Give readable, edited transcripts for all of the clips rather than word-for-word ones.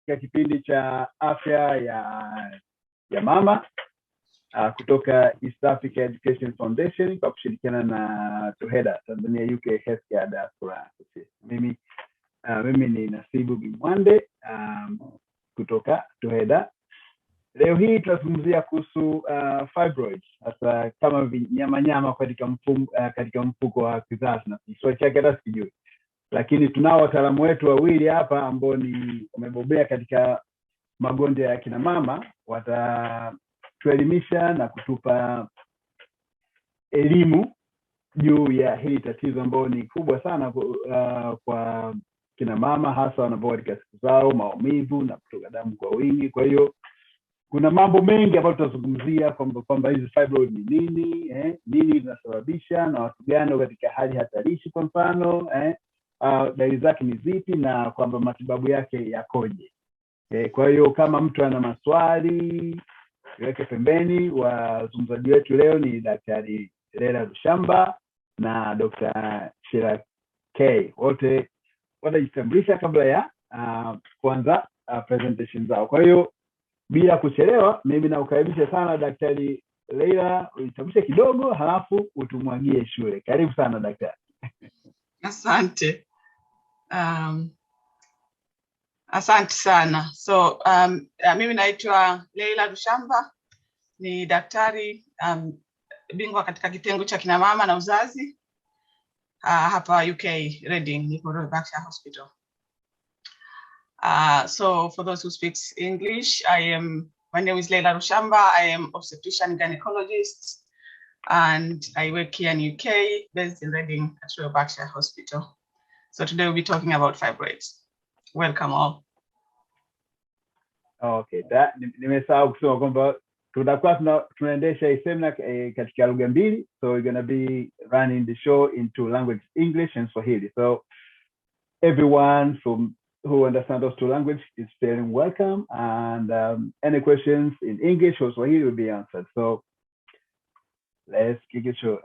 katika kipindi cha afya ya mama kutoka East Africa Education Foundation kwa kushirikiana na Tuheda, Tanzania UK Healthcare Diaspora Association. Mimi ni Nasibu Bingwande kutoka Tuheda. Leo hii tunazungumzia kuhusu fibroids, hasa kama nyama katika mfuko wa kizazi, na kiswahili chake hata sijui. Lakini tunao wataalamu wetu wawili hapa ambao ni wamebobea katika magonjwa ya kina mama, watatuelimisha na kutupa elimu juu ya hili tatizo ambalo ni kubwa sana kwa kina mama, hasa wanapokuwa katika siku zao, maumivu na kutoka damu kwa wingi. Kwa hiyo kuna mambo mengi ambayo tutazungumzia kwamba hizi fibroid ni nini, nini zinasababisha na watu gani katika hali hatarishi, kwa mfano dalili zake ni zipi, na kwamba matibabu yake yakoje. Kwa hiyo kama mtu ana maswali iweke pembeni. Wazungumzaji wetu leo ni Daktari Leila Rushamba na Dr Sheila Kay. Wote wanajitambulisha kabla ya kuanza presentation zao. Kwa hiyo bila kuchelewa, mimi naukaribisha sana Daktari Leila, ujitambulishe kidogo halafu utumwagie shule. Karibu sana daktari. Asante. Asante sana. So mimi naitwa Leila Rushamba, ni daktari bingwa katika kitengo cha kina mama na uzazi hapa UK Reading, niko Berkshire Hospital. So for those who speak English, my name is Leila Rushamba. I am obstetrician gynecologist, and I work here in UK, based in Reading at Berkshire Hospital. So today we'll be talking about fibroids. Welcome all. Okay, nimesahau kusema kwamba tutakuwa tunaendesha hii semina katika lugha mbili. So we're going to be running the show into language English and Swahili. So everyone who understands those two languages is feeling welcome, and any questions in English or Swahili will be answered. So let's kick it show.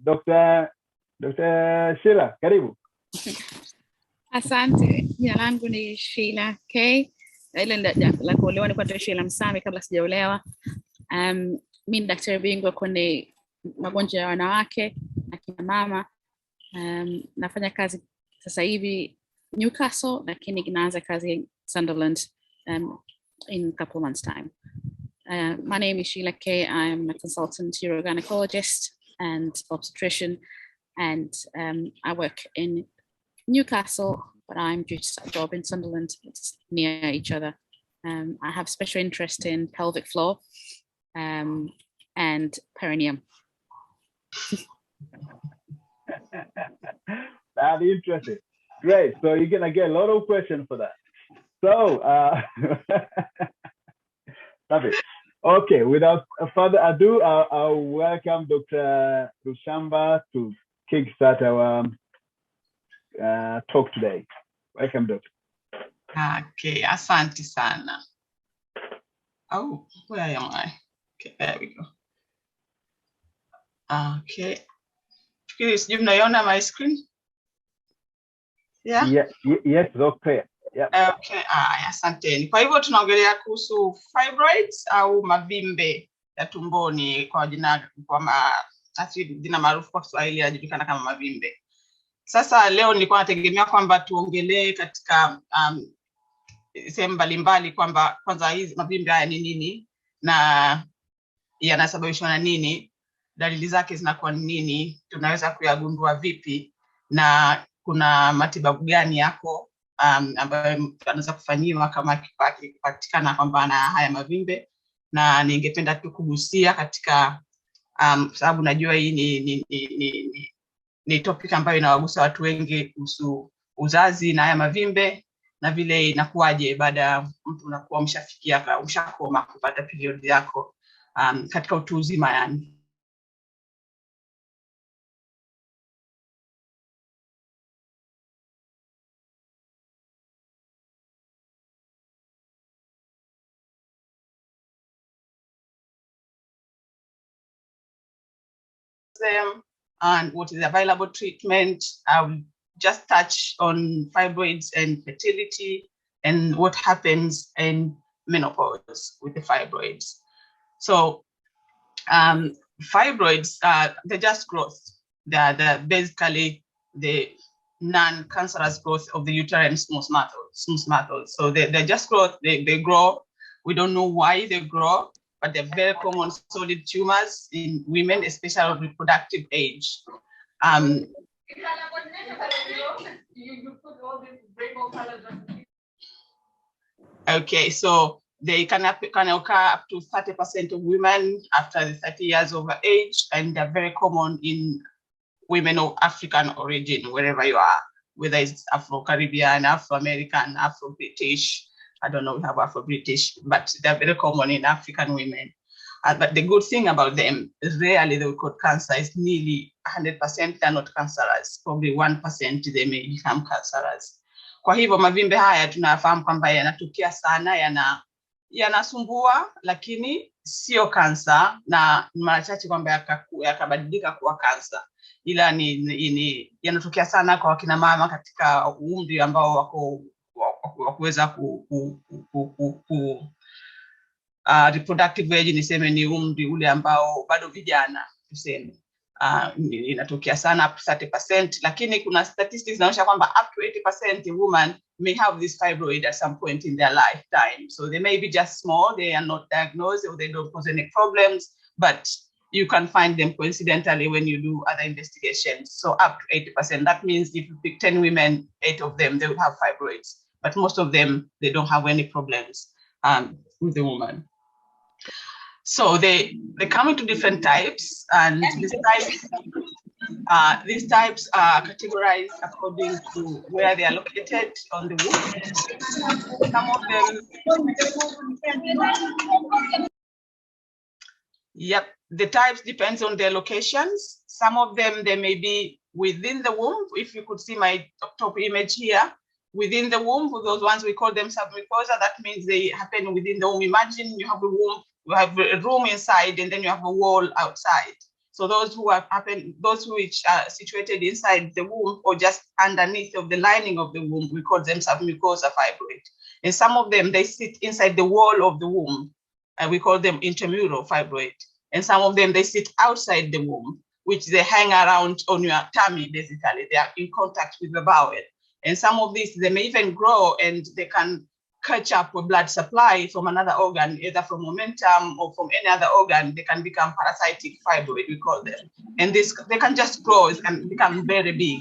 Dr. Sheila, karibu. Asante. Jina langu ni Sheila Kay. Ile la kuolewa ni kwa Sheila Msami kabla sijaolewa. Mimi ni daktari bingwa kwenye magonjwa ya wanawake na kina mama. Nafanya kazi sasa hivi Newcastle, lakini naanza kazi Sunderland in a couple months time. My name is Sheila Kay. I'm a consultant urogynecologist and obstetrician, and I work in Newcastle, but I'm due to start a job in Sunderland. It's near each other. I have special interest in pelvic floor and perineum. That's interesting. Great. So you're gonna get a lot of questions for that. So love it. Okay, without further ado, I'll welcome Dr. Rushamba to kickstart our talk today. Welcome, Doctor. Okay, asante sana. Oh, where am I? Okay, there we go. Okay. Please, you mnaiona my screen? Yeah? Yes, okay. Yeah. Okay, asanteni. Kwa hivyo tunaongelea kuhusu fibroids au mavimbe ya tumboni kwa jina maarufu kwa Kiswahili yanajulikana kama mavimbe. Sasa leo nilikuwa nategemea kwamba tuongelee katika sehemu mbalimbali kwamba kwanza hizi mavimbe haya ni nini na yanasababishwa na nini, dalili zake zinakuwa nini, tunaweza kuyagundua vipi, na kuna matibabu gani yako ambayo tunaweza kufanyiwa kama kipatikana kwamba ana haya mavimbe. Na ningependa tu kugusia katika sababu najua hii ni topic ambayo inawagusa watu wengi kuhusu uzazi na haya mavimbe, na vile inakuwaje baada mtu unakuwa umshakoma kupata period yako katika utu uzima yani. Them and what is the available treatment. I will just touch on fibroids and fertility, and what happens in menopause with the fibroids. So fibroids, they're just growth. They're basically the non-cancerous growth of the uterine smooth muscle. So they're just growth. They grow. We don't know why they grow, but they're very common solid tumors in women, especially of reproductive age. Okay, so they can occur up to 30% of women after the 30 years of age, and they're very common in women of African origin, wherever you are, whether it's Afro-Caribbean, Afro-American, Afro-British. I don't know if we have Afro-British, but they're very common in African women. But the good thing about them is rarely they will cause cancer. It's nearly 100% they're not cancerous. Probably 1% they may become cancerous. Kwa hivyo mavimbe haya tunafahamu kwamba yanatokea sana, yanasumbua, lakini sio kansa, na mara chache kwamba yakabadilika kuwa kansa. Ila yanatokea sana kwa wakina mama katika umri ambao wako wakuweza reproductive age, niseme ni umri ule ambao bado vijana tuseme. Inatokea sana up to 30%, lakini kuna statistics zinaonyesha kwamba up to 80% women may have this fibroid at some point in their lifetime. So they may be just small, they are not diagnosed, or they don't cause any problems, but you can find them coincidentally when you do other investigations. So up to 80%, that means if you pick 10 women, 8 of them, they will have fibroids. But most of them, they don't have any problems with the woman. So they come into different types, and these types are categorized according to where they are located on the womb. Some of them, the types depends on their locations. Some of them, they may be within the womb. If you could see my top image here, within the womb, those ones we call them submucosa. That means they happen within the womb. Imagine you have a womb, you have a room inside, and then you have a wall outside. So those which are situated inside the womb or just underneath of the lining of the womb, we call them submucosa fibroid. And some of them, they sit inside the wall of the womb, and we call them intramural fibroid. And some of them, they sit outside the womb, which they hang around on your tummy, basically. They are in contact with the bowel. And some of these, they may even grow, and they can catch up with blood supply from another organ, either from momentum or from any other organ. They can become parasitic fibroid, we call them. And they can just grow and become very big.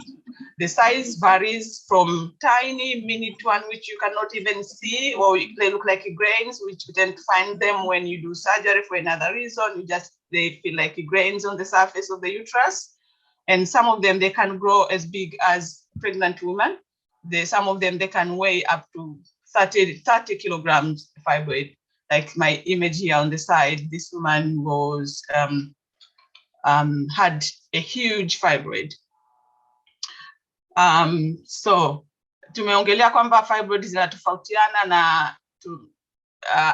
The size varies from tiny, minute one, which you cannot even see, or they look like grains, which you tend to find them when you do surgery for another reason. They feel like grains on the surface of the uterus. And some of them, they can grow as big as pregnant women. Some of them, they can weigh up to 30 kilograms fibroid. Like my image here on the side, this woman was had a huge fibroid. So tumeongelea kwamba fibroid zinatofautiana na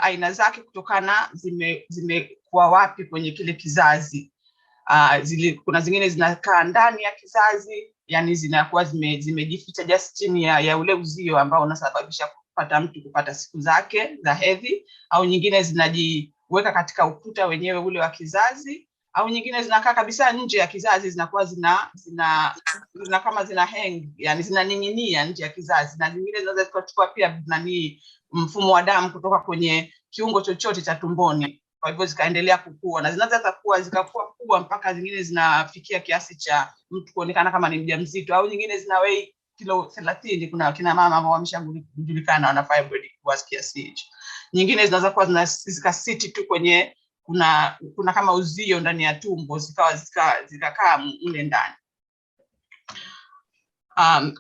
aina zake kutokana zimekuwa wapi kwenye kile kizazi. Kuna zingine zinakaa ndani ya kizazi, yani zinakuwa zimejificha just chini ya ule uzio ambao unasababisha kupata siku zake za hedhi, au nyingine zinajiweka katika ukuta wenyewe ule wa kizazi, au nyingine zinakaa kabisa nje ya kizazi, zinakuwa kama zina hang, yani zinaning'inia nje ya kizazi, na zingine zinaweza kuchukua pia mfumo wa damu kutoka kwenye kiungo chochote cha tumboni, kwa hivyo zikaendelea kukua, na zinaweza zikakuwa kubwa mpaka zingine zinafikia kiasi cha mtu kuonekana kama ni mjamzito, au nyingine zinawei kilo 30. Kuna kina mama ambao wameshajulikana wana fibroid kwa kiasi hicho. Nyingine zinaweza kuwa zikasiti tu kwenye kuna kama uzio ndani ya tumbo, zikakaa mle ndani.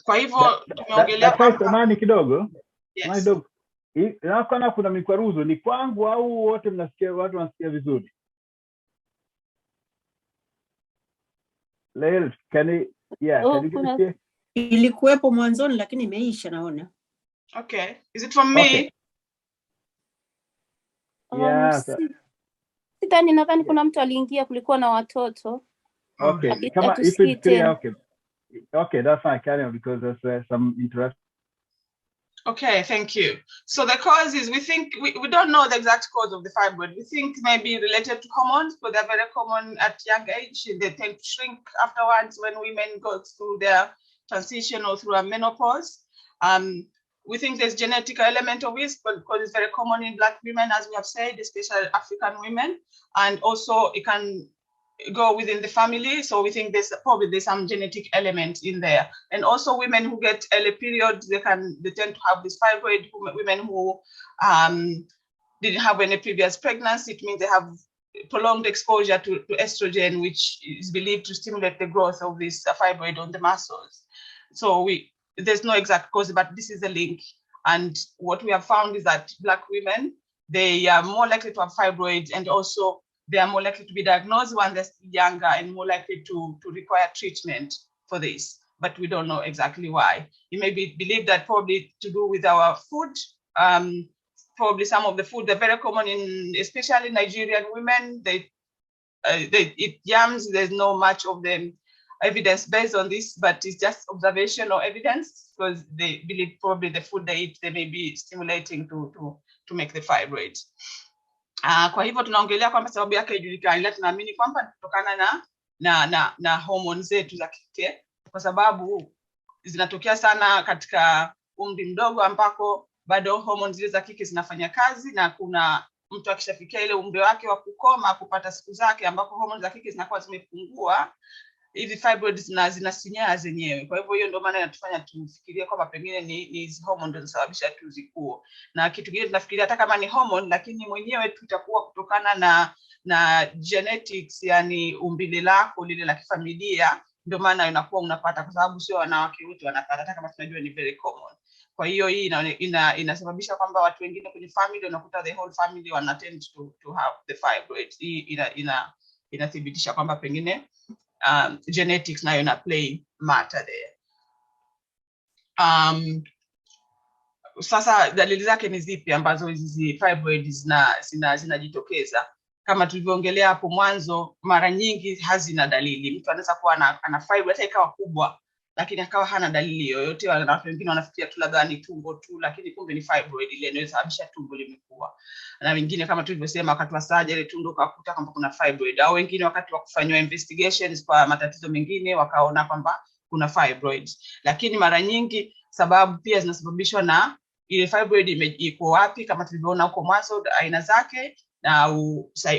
Kwa hivyo tumeongelea kwa nani kidogo. Yes. Inaonekana kuna mikwaruzo, ni kwangu au wote mnasikia, watu wanasikia vizuri? Leila, can you ilikuwepo mwanzoni lakini imeisha naona. Okay. Is it from me? Okay. Yeah. Sidhani, nadhani kuna mtu aliingia, kulikuwa na watoto. Okay. Come on, if it's clear, okay. Okay, that's fine. Carry on, because there's some interest. Okay, thank you. So the causes, we think, we don't know the exact cause of the fibroid. We think maybe related to hormones, but they're very common at young age. They tend to shrink afterwards when women go through their transition or through a menopause. We think there's genetic element of it, but because it's very common in Black women, as we have said, especially African women, and also it can go within the family. So we think there's probably some genetic element in there. And also women who get early periods, they tend to have this fibroid. Women who didn't have any previous pregnancy, it means they have prolonged exposure to estrogen, which is believed to stimulate the growth of this fibroid on the muscles. So there's no exact cause, but this is a link. And what we have found is that Black women, they are more likely to have fibroids, and also they are more likely to be diagnosed when they're younger and more likely to require treatment for this. But we don't know exactly why. It may be believed that probably to do with our food. Probably some of the food, they're very common in, especially Nigerian women. They eat yams. There's no much of the evidence based on this, but it's just observational evidence, because they believe probably the food they eat, they may be stimulating to make the fibroids. Kwa hivyo tunaongelea kwamba sababu yake haijulikani, ila tunaamini kwamba kutokana na hormones zetu za kike, kwa sababu zinatokea sana katika umri mdogo ambako bado hormones zile za kike zinafanya kazi, na kuna mtu akishafikia ile umri wake wa kukoma kupata siku zake ambako hormones za kike zinakuwa zimepungua, hivi fibroids zinasinyaa zenyewe. Kwa hivyo hiyo ndio maana inatufanya tufikirie kwamba pengine ni hizi hormone ndio zinasababisha tu zikuo. Na kitu kingine tunafikiria hata kama ni hormone, lakini mwenyewe tu itakuwa kutokana na genetics, yani umbile lako lile la kifamilia, ndio maana inakuwa unapata, kwa sababu sio wanawake wote wanapata, hata kama tunajua ni very common. Kwa hiyo hii inasababisha kwamba watu wengine kwenye family unakuta the whole family wana tend to have the fibroids. Hii inathibitisha kwamba pengine genetics nayo ina play matter there. Sasa dalili zake ni zipi ambazo hizi fibroids zinajitokeza? Kama tulivyoongelea hapo mwanzo, mara nyingi hazina dalili. Mtu anaweza kuwa ana fibroid hata ikawa kubwa, lakini akawa hana dalili yoyote. Watu wengine wanafikiria tu labda ni tumbo tu, lakini kumbe ni fibroid ile inayosababisha tumbo limekuwa. Na wengine kama tulivyosema, wakati wa surgery tumbo kakuta kwamba kuna fibroid, au wengine wakati wa kufanywa investigations kwa matatizo mengine wakaona kwamba kuna fibroids. Lakini mara nyingi sababu pia zinasababishwa na ile fibroid iko wapi, kama tulivyoona huko mwanzo, aina zake na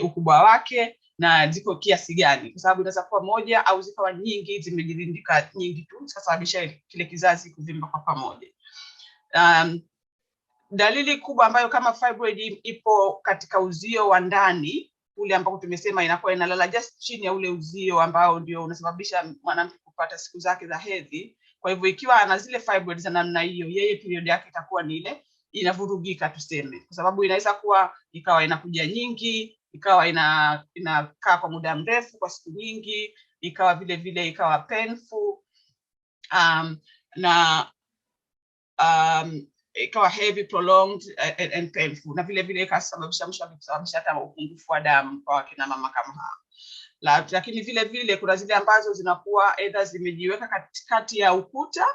ukubwa wake na ziko kiasi gani, kwa sababu inaweza kuwa moja au zikawa nyingi, zimejirindika nyingi tu zikasababisha kile kizazi kuvimba kwa pamoja. Dalili kubwa ambayo kama fibroid ipo katika uzio wa ndani ule ambao tumesema inakuwa inalala just chini ya ule uzio ambao ndio unasababisha mwanamke kupata siku zake za hedhi. Kwa hivyo ikiwa ana zile fibroids za namna hiyo, yeye period yake itakuwa ni ile inavurugika tuseme, kwa sababu inaweza kuwa ikawa inakuja nyingi, ikawa inakaa kwa muda mrefu kwa siku nyingi, ikawa vile ikawa painful, na ikawa heavy, prolonged and painful, na vile ikasababisha kusababisha hata upungufu wa damu kwa kina mama kama hao. Lakini vile kuna zile ambazo zinakuwa either zimejiweka katikati ya ukuta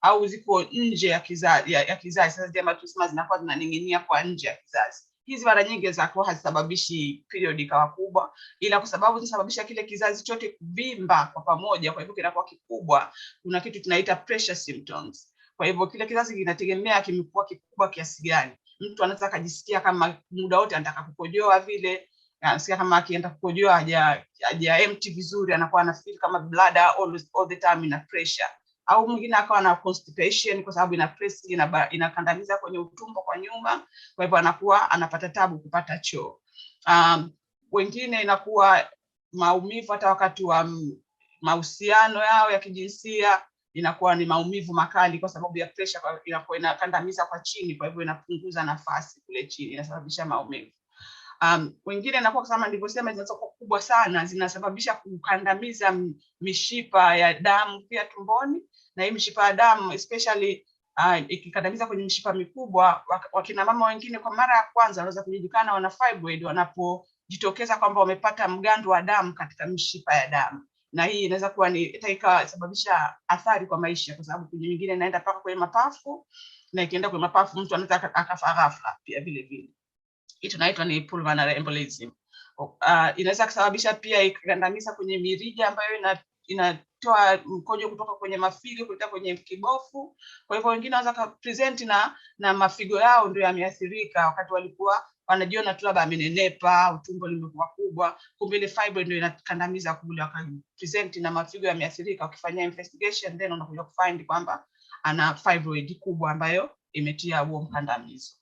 au ziko nje ya kizazi Sasa jamaa tusema zinakuwa zinaning'inia kwa nje ya kizazi. Hizi mara nyingi zinakuwa hazisababishi period ikawa kubwa, ila kwa sababu zinasababisha kile kizazi chote kuvimba kwa pamoja, kwa hivyo kinakuwa kikubwa, kuna kitu tunaita pressure symptoms. Kwa hivyo kile kizazi kinategemea kimekuwa kikubwa kiasi gani. Mtu anaweza kujisikia kama muda wote anataka kukojoa vile, anasikia kama akienda kukojoa haja empty vizuri, anakuwa ana feel kama bladder all the time ina pressure. Au mwingine akawa na constipation kwa sababu ina press inakandamiza kwenye utumbo kwa nyuma, kwa hivyo anakuwa anapata tabu kupata choo. Wengine inakuwa maumivu hata wakati wa mahusiano yao ya kijinsia, inakuwa ni maumivu makali kwa sababu ya pressure inakuwa inakandamiza kwa chini, kwa hivyo inapunguza nafasi kule chini, inasababisha maumivu. Wengine inakuwa kama nilivyosema zinaweza kuwa kubwa sana, zinasababisha kukandamiza mishipa ya damu pia tumboni, na hii mishipa ya damu especially ikikandamiza kwenye mishipa mikubwa, wakina mama wengine kwa mara ya kwanza wanaweza kujulikana wana fibroid wanapojitokeza kwamba wamepata mgando wa damu katika mishipa ya damu, na hii inaweza kuwa ni ikasababisha athari kwa maisha, kwa sababu kwenye nyingine inaenda mpaka kwenye mapafu, na ikienda kwenye mapafu mtu anaweza akafa ghafla pia vile vile. Hii tunaitwa ni pulmonary embolism. Inaweza kusababisha pia ikagandamiza kwenye mirija ambayo inatoa mkojo kutoka kwenye mafigo kuelekea kwenye kibofu. Kwa hivyo wengine wanaweza present na mafigo yao ndio yameathirika wakati walikuwa wanajiona tu labda amenenepa, utumbo limekuwa kubwa, kumbe ile fibroid ndio inakandamiza kule, present na mafigo yameathirika. Ukifanyia investigation then unakuja kufind kwamba ana fibroid kubwa ambayo imetia huo mkandamizo.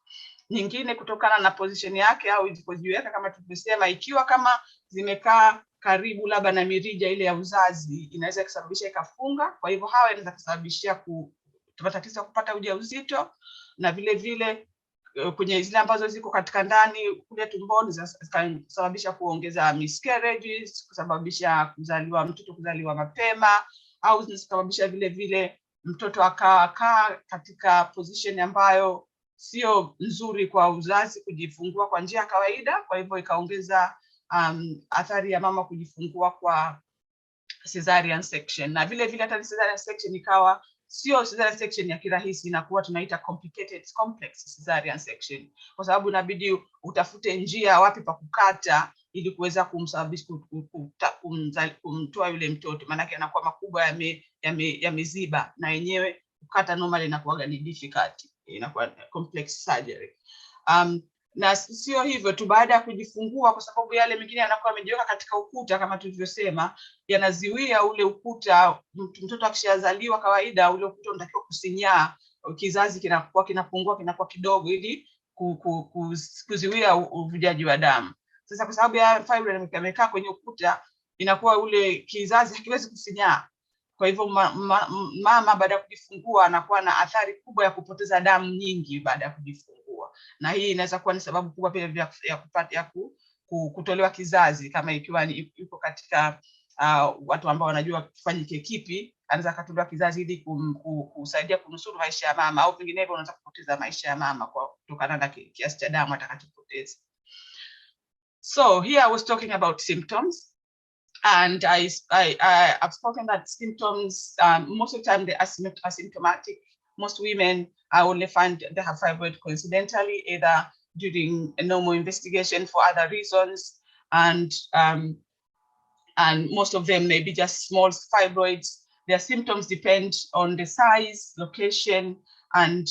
Nyingine kutokana na position yake au ilivyojiweka, kama tulivyosema, ikiwa kama zimekaa karibu labda na mirija ile ya uzazi, inaweza kusababisha ikafunga. Kwa hivyo hawa inaweza kusababishia tatizo kupata ujauzito, na vile vile kwenye zile ambazo ziko katika ndani kule tumboni zinasababisha kuongeza miscarriages, kusababisha mtoto kuzaliwa mapema, au zinasababisha vile vile mtoto akaa katika position ambayo sio nzuri kwa uzazi kujifungua kwa njia ya kawaida. Kwa hivyo ikaongeza athari ya mama kujifungua kwa cesarean section, na vile vile hata cesarean section ikawa sio cesarean section ya kirahisi, inakuwa tunaita complicated complex cesarean section, kwa sababu inabidi utafute njia wapi pa kukata ili kuweza kumsababisha kumtoa yule mtoto, maana yake anakuwa makubwa yameziba, na yenyewe kukata normally inakuwa ni difficult, inakuwa complex surgery. Na sio hivyo tu, baada ya kujifungua, kwa sababu yale mengine yanakuwa yamejiweka katika ukuta kama tulivyosema, yanaziwia ule ukuta. Mtoto akishazaliwa kawaida ule ukuta unatakiwa kusinyaa, kizazi kinapungua kinakuwa kidogo ili kuziwia uvujaji wa damu. Sasa kwa sababu ya fibroid yamekaa kwenye ukuta, inakuwa ule kizazi hakiwezi kusinyaa. Kwa hivyo mama baada ya kujifungua anakuwa na athari kubwa ya kupoteza damu nyingi baada ya kujifungua, na hii inaweza kuwa ni sababu kubwa pia ya kutolewa kizazi. Kama ikiwa yuko katika watu ambao wanajua kufanyike kipi, anaweza kutolewa kizazi ili kusaidia kunusuru maisha ya mama, au vinginevyo unaweza kupoteza maisha ya mama kwa kutokana na kiasi cha damu atakachopoteza. So here I was talking about symptoms. And I've spoken that symptoms, most of the time they're asymptomatic. Most women, I only find they have fibroid coincidentally, either during a normal investigation for other reasons, and most of them may be just small fibroids. Their symptoms depend on the size, location, and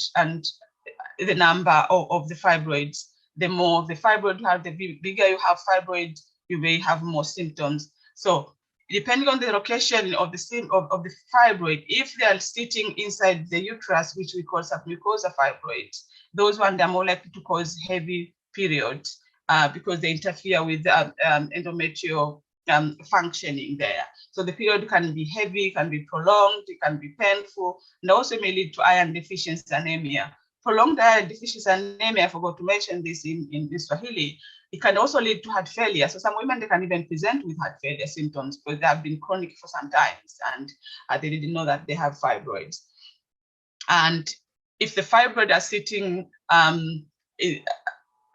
the number of the fibroids. The more the fibroid you have, the bigger you have fibroid, you may have more symptoms. So depending on the location of the fibroid, if they are sitting inside the uterus, which we call submucosa fibroids, those ones are more likely to cause heavy periods because they interfere with endometrial functioning there. So the period can be heavy, can be prolonged, it can be painful, and also may lead to iron deficiency anemia. Prolonged iron deficiency anemia, I forgot to mention this in Swahili, it can also lead to heart failure. So some women, they can even present with heart failure symptoms because they have been chronic for some time and they didn't know that they have fibroids. And if the fibroids are sitting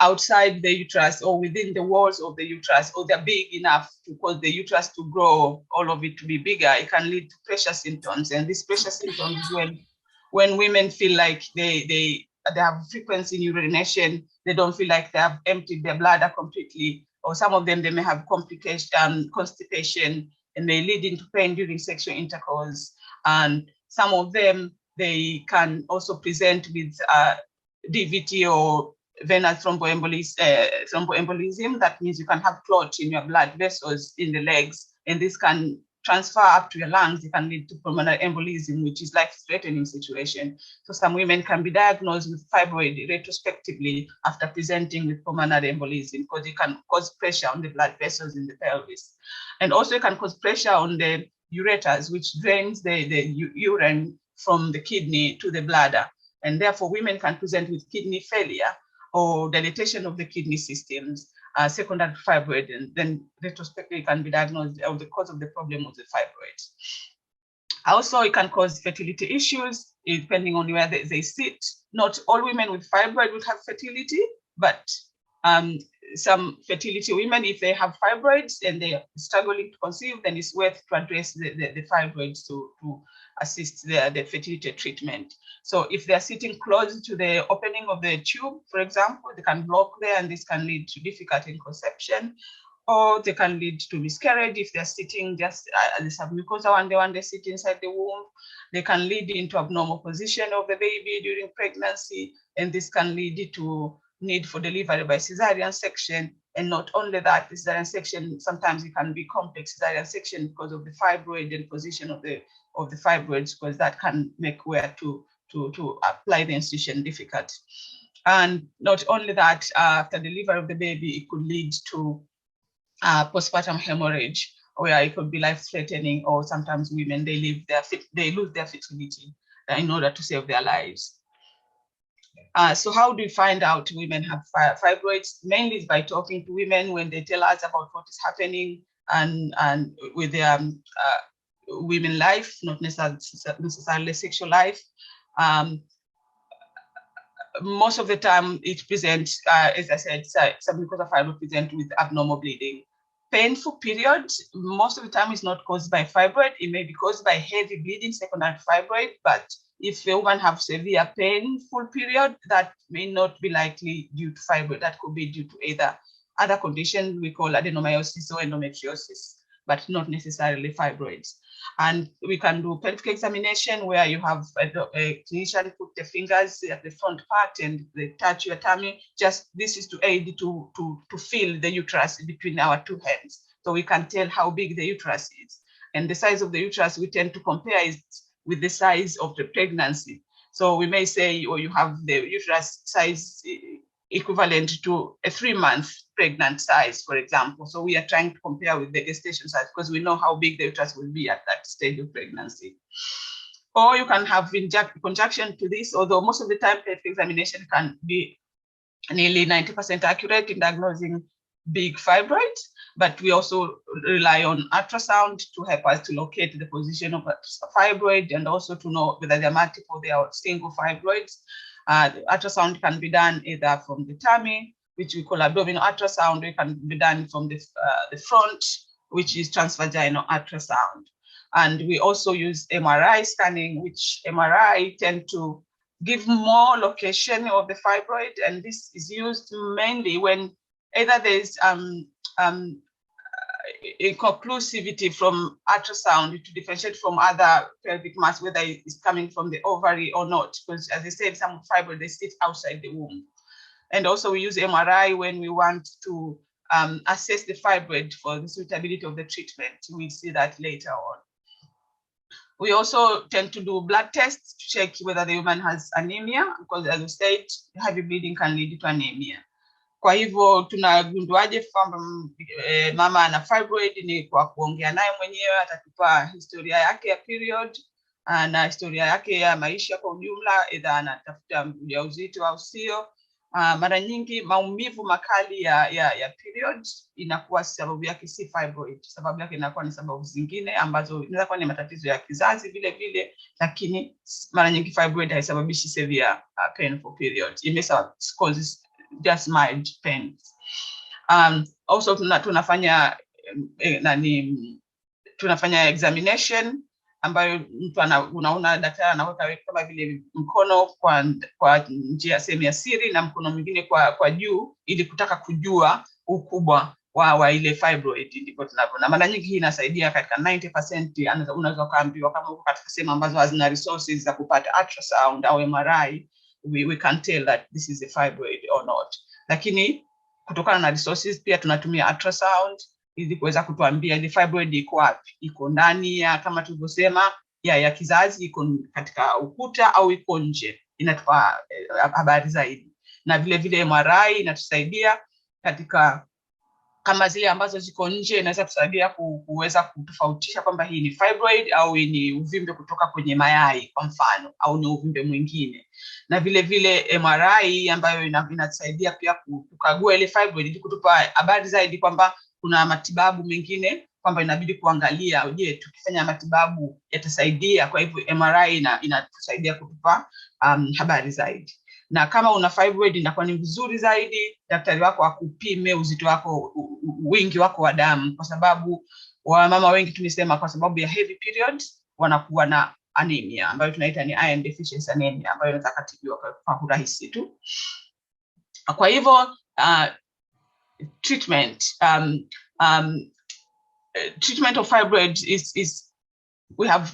outside the uterus or within the walls of the uterus, or they're big enough to cause the uterus to grow, all of it to be bigger, it can lead to pressure symptoms. And these pressure symptoms is when women feel like they have frequency in urination, they don't feel like they have emptied their bladder completely, or some of them, they may have constipation, and may lead into pain during sexual intercourse. And some of them, they can also present with DVT or venous thromboembolism. That means you can have clot in your blood vessels in the legs, and this can transfer up to your lungs. It can lead to pulmonary embolism, which is life-threatening situation. So some women can be diagnosed with fibroid retrospectively after presenting with pulmonary embolism, because it can cause pressure on the blood vessels in the pelvis. And also it can cause pressure on the ureters, which drains the urine from the kidney to the bladder. And therefore women can present with kidney failure or dilatation of the kidney systems, secondary fibroid, and then retrospectively can be diagnosed of the cause of the problem of the fibroids. Also, it can cause fertility issues depending on where they sit. Not all women with fibroid will have fertility, but some fertility women, if they have fibroids and they are struggling to conceive, then it's worth to address the fibroids to assist the fertility treatment. So if they're sitting close to the opening of the tube, for example, they can block there, and this can lead to difficulty in conception, or they can lead to miscarriage if they're sitting just the submucosa when they sit inside the womb. They can lead into abnormal position of the baby during pregnancy, and this can lead to need for delivery by cesarean section. And not only that, the cesarean section, sometimes it can be complex cesarean section because of the fibroid and position of the fibroids, because that can make where to apply the incision difficult. And not only that, after delivery of the baby, it could lead to postpartum hemorrhage, where it could be life-threatening, or sometimes women, they lose their fertility in order to save their lives. So how do we find out women have fibroids? Mainly is by talking to women when they tell us about what is happening and with their women life, not necessarily sexual life. Most of the time it presents, as I said, submucosal fibroid present with abnormal bleeding. Painful periods, most of the time is not caused by fibroid. It may be caused by heavy bleeding, secondary fibroid, but if a woman has severe painful period, that may not be likely due to fibroid. That could be due to either other condition we call adenomyosis or endometriosis, but not necessarily fibroids. And we can do pelvic examination, where you have a clinician put the fingers at the front part and they touch your tummy. Just this is to aid to feel the uterus between our two hands, so we can tell how big the uterus is. And the size of the uterus we tend to compare it with the size of the pregnancy. So we may say, or you have the uterus size equivalent to a 3-month pregnant size, for example. So we are trying to compare with the gestation size, because we know how big the uterus will be at that stage of pregnancy. Or you can have conjunction to this, although most of the time pelvic examination can be nearly 90% accurate in diagnosing big fibroids, but we also rely on ultrasound to help us to locate the position of a fibroid, and also to know whether they're multiple, they are single fibroids. The ultrasound can be done either from the tummy, which we call abdominal ultrasound, or it can be done from the front, which is transvaginal ultrasound. And we also use MRI scanning, which MRI tend to give more location of the fibroid, and this is used mainly when either there's inconclusivity from ultrasound to differentiate from other pelvic mass, whether it's coming from the ovary or not, because as I said, some fibroids, they sit outside the womb. And also we use MRI when we want to assess the fibroid for the suitability of the treatment. We'll see that later on. We also tend to do blood tests to check whether the woman has anemia, because as I said, heavy bleeding can lead to anemia. Kwa hivyo tunagunduaje kwamba mama ana fibroid? Ni kwa kuongea naye mwenyewe, atatupa historia yake ya period na historia yake ya maisha kwa ujumla, either anatafuta ujauzito au sio. Mara nyingi maumivu makali ya period inakuwa sababu yake si fibroid, sababu yake inakuwa ni sababu zingine ambazo inaweza kuwa ni matatizo ya kizazi vile vile, lakini mara nyingi fibroid haisababishi severe painful period. It may cause just mild pain. Also tunafanya examination ambayo mtu unaona daktari anaweka kama vile mkono kwa njia sehemu ya siri na mkono mwingine kwa juu, ili kutaka kujua ukubwa wa ile fibroid. Ndipo tunavyoona mara nyingi hii inasaidia katika 90%. Unaweza kaambiwa kama uko katika sehemu ambazo hazina resources za kupata ultrasound au MRI, we can tell that this is a fibroid or not. Lakini kutokana na resources pia tunatumia ultrasound ili kuweza kutuambia ile fibroid iko wapi, iko ndani ya, kama tulivyosema, ya kizazi, iko katika ukuta au iko nje. Inatupa habari zaidi. Na vile vile MRI inatusaidia katika kama zile ambazo ziko nje, inaweza kusaidia kuweza kutofautisha kwamba hii ni fibroid au hii ni uvimbe kutoka kwenye mayai kwa mfano, au ni uvimbe mwingine. Na vile vile MRI ambayo inatusaidia pia kukagua ile fibroid, ili kutupa habari zaidi kwamba kuna matibabu mengine, kwamba inabidi kuangalia, je, tukifanya matibabu yatasaidia. Kwa hivyo MRI inatusaidia kutupa habari zaidi. Na kama una fibroid inakuwa ni vizuri zaidi daktari wako akupime uzito wako, wingi wako wa damu, kwa sababu wamama wengi tumesema kwa sababu ya heavy periods wanakuwa na anemia ambayo tunaita ni iron deficiency anemia, ambayo inaweza kutibiwa kwa urahisi tu. Kwa hivyo treatment of fibroids is we have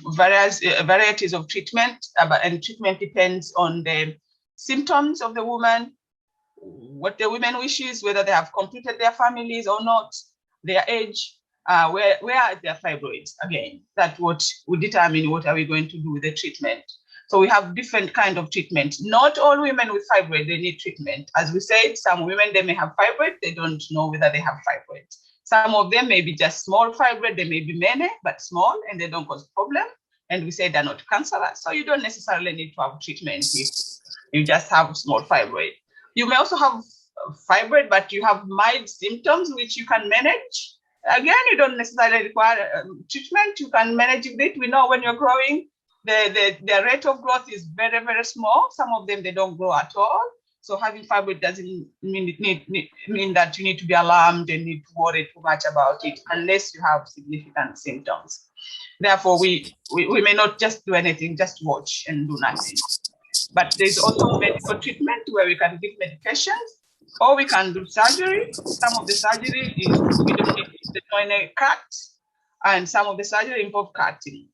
varieties of treatment, and treatment depends on the symptoms of the woman, what the woman wishes, whether they have completed their families or not, their age, where are their fibroids. Again, that's what will determine what are we going to do with the treatment. So we have different kind of treatment. Not all women with fibroid, they need treatment. As we said, some women, they may have fibroid, they don't know whether they have fibroids. Some of them may be just small fibroid, they may be many, but small, and they don't cause problem. And we say they're not cancerous, so you don't necessarily need to have treatment if you just have small fibroid. You may also have fibroid, but you have mild symptoms which you can manage. Again, you don't necessarily require treatment. You can manage it. We know when you're growing, the rate of growth is very, very small. Some of them, they don't grow at all. So having fibroid doesn't mean that you need to be alarmed and need to worry too much about it unless you have significant symptoms. Therefore, we may not just do anything, just watch and do nothing. But there's also medical treatment where we can give medications, or we can do surgery. Some of the surgery is we don't need the joint cut, and some of the surgery involve cutting.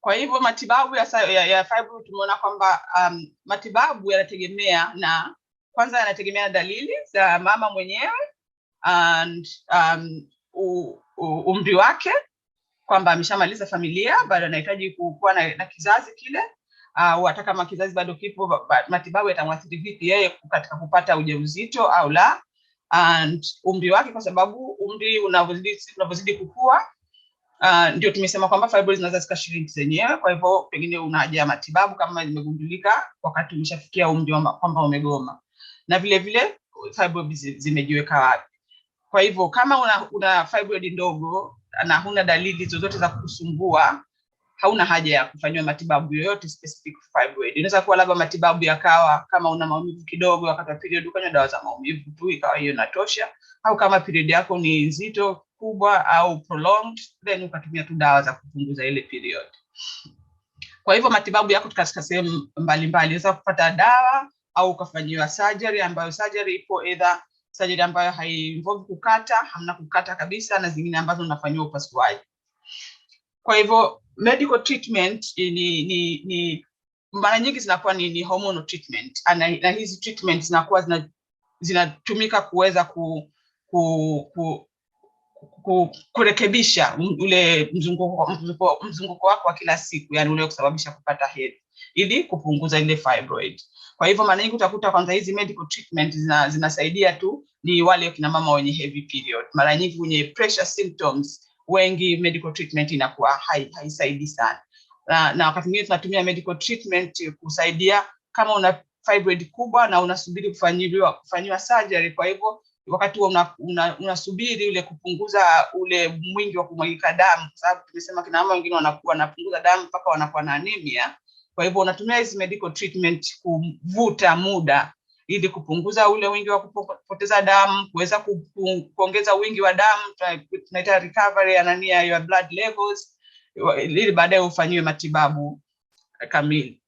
Kwa hivyo matibabu ya fibroid tumeona kwamba matibabu yanategemea na kwanza yanategemea dalili za mama mwenyewe and umri wake, kwamba ameshamaliza familia bado anahitaji kuwa na kizazi kile, au hata kama kizazi bado kipo, matibabu yatamwathiri vipi yeye katika kupata ujauzito au la, and umri wake, kwa sababu umri unavyozidi kukua ndio tumesema kwamba fibroids zinaweza zikashrink zenyewe. Kwa hivyo pengine una haja ya matibabu kama imegundulika wakati umeshafikia umri kwamba umegoma, na vile vile fibroids zimejiweka wapi. Kwa hivyo kama una fibroid ndogo na huna dalili zozote za kukusumbua, hauna haja ya kufanywa matibabu yoyote specific fibroid. Inaweza kuwa labda matibabu yakawa kama una maumivu kidogo wakati wa period, ukanywa dawa za maumivu tu ikawa hiyo inatosha, au kama period yako ni nzito kubwa au prolonged, then ukatumia tu dawa za kupunguza ile period. Kwa hivyo matibabu yako katika sehemu mbalimbali, unaweza kupata dawa au ukafanyiwa surgery, ambayo surgery ipo either surgery ambayo hainvolve kukata, hamna kukata kabisa, na zingine ambazo unafanyiwa upasuaji. Kwa hivyo medical treatment ni mara nyingi zinakuwa ni hormonal treatment, na hizi treatment zinakuwa zinatumika kuweza kurekebisha ule mzunguko wako wa kila siku, yani ule kusababisha kupata hedhi, ili kupunguza ile fibroid. Kwa hivyo mara nyingi utakuta kwanza hizi medical treatment zinasaidia tu ni wale kina mama wenye heavy period. Mara nyingi wenye pressure symptoms, wengi medical treatment inakuwa haisaidii sana. Na wakati mwingine tunatumia medical treatment kusaidia kama una fibroid kubwa na unasubiri kufanyiwa surgery. Kwa hivyo wakati unasubiri ule kupunguza ule mwingi wa kumwagika damu, kwa sababu tumesema kina mama wengine wanapunguza damu mpaka wanakuwa na anemia. Kwa hivyo unatumia hizi medical treatment kuvuta muda ili kupunguza ule wingi wa kupoteza damu, kuweza kuongeza wingi wa damu, tunaita recovery ya your blood levels, ili baadaye ufanyiwe matibabu kamili.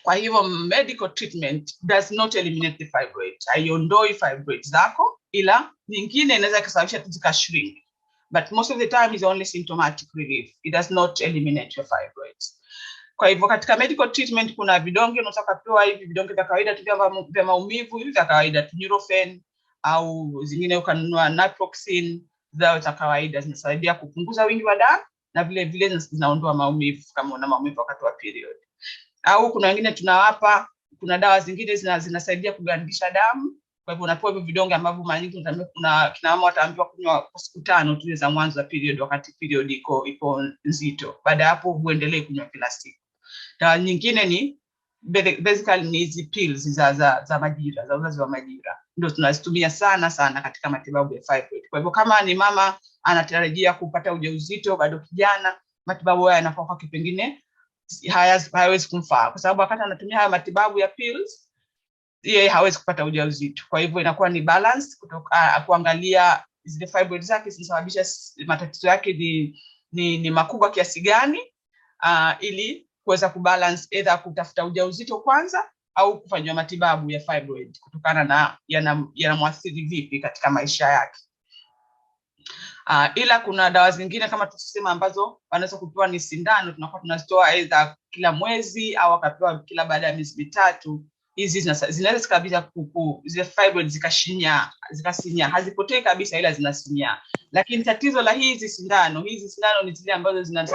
Kwa hivyo medical treatment does not eliminate the fibroid. Haiondoi fibroid zako, ila nyingine inaweza kusababisha zika shrink. But most of the time is only symptomatic relief. It does not eliminate your fibroids. Kwa hivyo katika medical treatment kuna vidonge unaweza kupewa, hivi vidonge vya kawaida tu vya maumivu, hivi vya kawaida tu Nurofen, au zingine ukanunua naproxen, za kawaida zinasaidia kupunguza wingi wa damu, na vile vile zinaondoa maumivu kama una maumivu wakati wa period. Au kuna wengine tunawapa, kuna dawa zingine zinasaidia kugandisha damu. Kwa hivyo unapewa hivyo vidonge ambavyo mara nyingi kuna kina mama wataambiwa kunywa kwa siku 5 tu za mwanzo wa period, wakati period iko nzito. Baada ya hapo uendelee kunywa kila siku. Dawa nyingine ni basically ni hizi pills za majira, za uzazi wa majira. Ndio tunazitumia sana katika matibabu ya fibroid. Kwa hivyo kama ni mama anatarajia kupata ujauzito bado kijana, matibabu haya yanakuwa kwa kipengine hayawezi kumfaa, kwa sababu wakati anatumia haya matibabu ya pills yeye hawezi kupata ujauzito. Kwa hivyo inakuwa ni balance kutoka kuangalia zile fibroids zake zinasababisha matatizo yake ni makubwa kiasi gani, ili kuweza kubalance either kutafuta ujauzito kwanza au kufanywa matibabu ya fibroid kutokana na yanamwathiri vipi katika maisha yake. Ila kuna dawa zingine kama tusema ambazo wanaweza kupewa ni sindano, tunakuwa tunazitoa either kila mwezi au akapewa kila baada ya miezi mitatu. Hizi zinaweza kabisa zile fibroids zikasinya, hazipotei kabisa ila zinasinya. Lakini tatizo la hizi sindano ni zile ambazo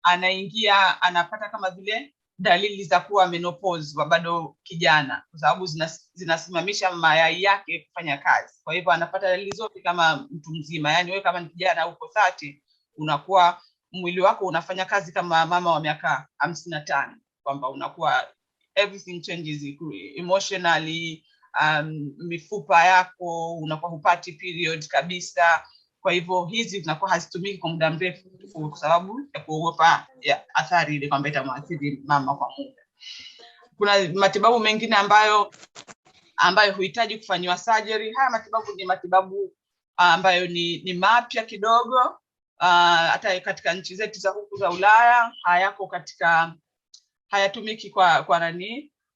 anaingia anapata kama vile dalili za kuwa menopause bado kijana, kwa sababu zinasimamisha mayai yake kufanya kazi. Kwa hivyo anapata dalili zote kama mtu mzima. Yani wewe kama ni kijana au uko 30 unakuwa mwili wako unafanya kazi kama mama wa miaka 55, kwamba unakuwa everything changes emotionally, mifupa yako unakuwa hupati period kabisa. Kwa hivyo hizi zinakuwa hazitumiki kwa muda mrefu kwa sababu ya kuogopa athari ile kwamba itamwathiri mama kwa muda. Kuna matibabu mengine ambayo huhitaji kufanywa surgery. Haya matibabu ni matibabu ambayo ni mapya kidogo, hata katika nchi zetu za huku za Ulaya hayatumiki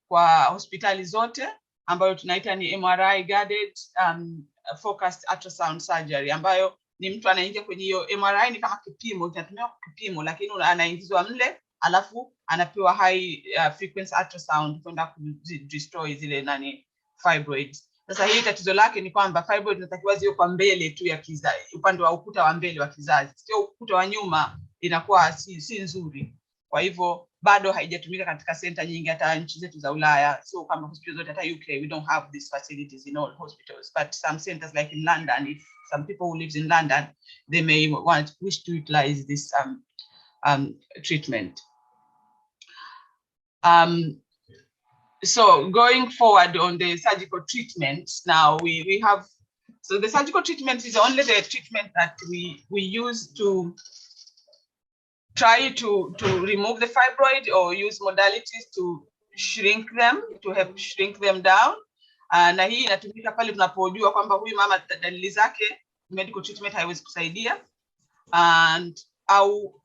kwa hospitali zote, ambayo tunaita ni MRI guided focused ultrasound surgery, ambayo ni mtu anaingia kwenye hiyo MRI, ni kama kipimo, tunatumia kipimo, lakini anaingizwa mle alafu anapewa high frequency ultrasound kwenda kudestroy zile fibroids. Sasa hii tatizo lake ni kwamba fibroids zinatakiwa ziwe kwa mbele tu ya kizazi, upande wa ukuta wa mbele wa kizazi, sio ukuta wa nyuma, inakuwa si nzuri. Kwa hivyo bado haijatumika katika center nyingi, hata nchi zetu za Ulaya. So kama hospitals zote, hata UK, we don't have these facilities in all hospitals, but some centers like in London, if some people who lives in London, they may wish to utilize this treatment. So going forward on the surgical treatment, now we have, so the surgical treatment is only the treatment that we use to try to remove the fibroid or use modalities to shrink them, to help shrink them down. Na hii inatumika pale tunapojua kwamba huyu mama dalili zake medical treatment haiwezi kusaidia, au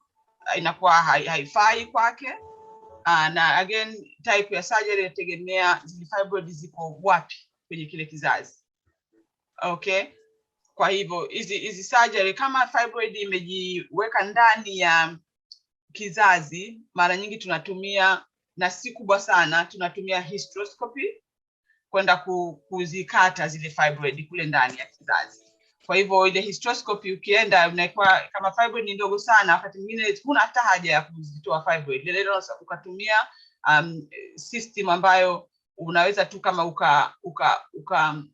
inakuwa haifai kwake. Na again, type ya surgery inategemea zile fibroid ziko wapi kwenye kile kizazi. Okay, kwa hivyo hizi surgery, kama fibroid imejiweka ndani ya kizazi, mara nyingi tunatumia, na si kubwa sana, tunatumia hysteroscopy kwenda kuzikata zile fibroid kule ndani ya kizazi. Kwa hivyo ile hysteroscopy ukienda unaikuwa kama fibroid ni ndogo sana, wakati mwingine huna hata haja ya kuzitoa fibroid. Leo ukatumia system ambayo unaweza tu kama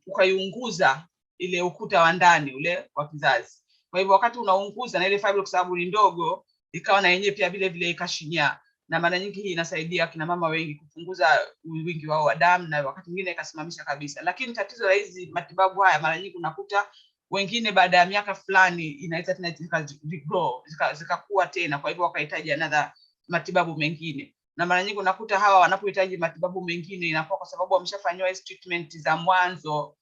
ukaiunguza ile ukuta wa ndani ule wa kizazi. Kwa hivyo wakati unaunguza na ile fibroid, kwa sababu ni ndogo, ikawa na yenyewe pia vile vile ikashinya, na mara nyingi hii inasaidia kina mama wengi kupunguza wingi wao wa damu, na wakati mwingine ikasimamisha kabisa. Lakini tatizo la hizi matibabu haya, mara nyingi unakuta wengine baada ya miaka fulani inaweza tena zikakuwa tena, kwa hivyo wakahitaji another matibabu mengine. Na mara nyingi unakuta hawa wanapohitaji matibabu mengine inakuwa kwa sababu wameshafanywa hizo treatment za mwanzo,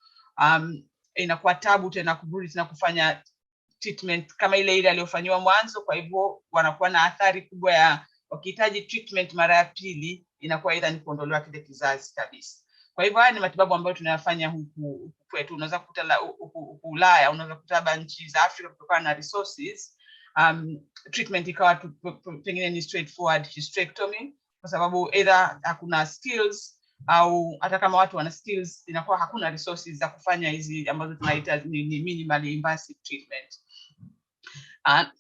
inakuwa tabu tena kurudi tena kufanya treatment kama ile aliyofanywa mwanzo. Kwa hivyo wanakuwa na athari kubwa ya wakihitaji treatment mara ya pili, inakuwa aidha ni kuondolewa kile kizazi kabisa. Kwa hivyo haya ni matibabu ambayo tunayafanya huku kwetu. Unaweza kukuta huku Ulaya, unaweza kukuta nchi za Afrika kutokana na resources, treatment ikawa pengine ni straightforward hysterectomy, kwa sababu either hakuna skills, au hata kama watu wana skills inakuwa hakuna resources za kufanya hizi ambazo tunaita ni minimally invasive treatment.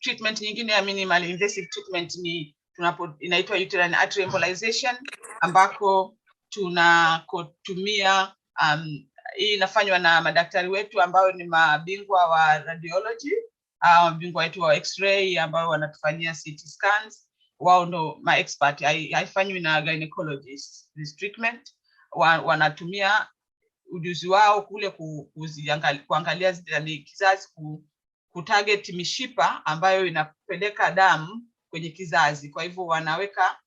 Treatment nyingine ya minimally invasive treatment ni inaitwa uterine artery embolization, ambako tunakotumia hii inafanywa na madaktari wetu ambao ni mabingwa wa radiology, mabingwa wetu wa x-ray ambao wanatufanyia CT scans. Wao ndo ma-expert, haifanywi na gynecologists. This treatment wanatumia ujuzi wao kule kuangalia zile kizazi, kutarget mishipa ambayo inapeleka damu kwenye kizazi. Kwa hivyo wanaweka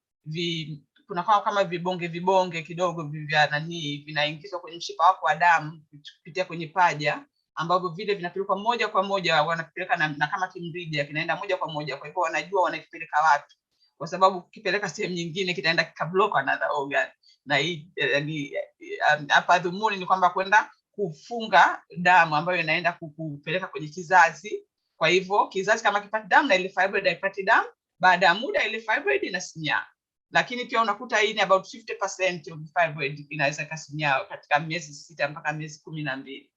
kuna kama vibonge kidogo vya nani vinaingizwa kwenye mshipa wako wa damu kupitia kwenye paja, ambavyo vile vinapelekwa moja kwa moja, wanapeleka na kama kimrija kinaenda moja kwa moja. Kwa hivyo wanajua wanakipeleka wapi, kwa sababu kipeleka sehemu nyingine kitaenda kikablock another organ. Na hii hapa dhumuni ni kwamba kwenda kufunga damu ambayo inaenda kupeleka kwenye kizazi. Kwa hivyo kizazi kama kipati damu na ile fibroid haipati damu, baada ya muda ile fibroid inasinyaa. Lakini pia unakuta hii ni about 50% of fibroid inaweza kasinyaa katika miezi 6 mpaka miezi 12.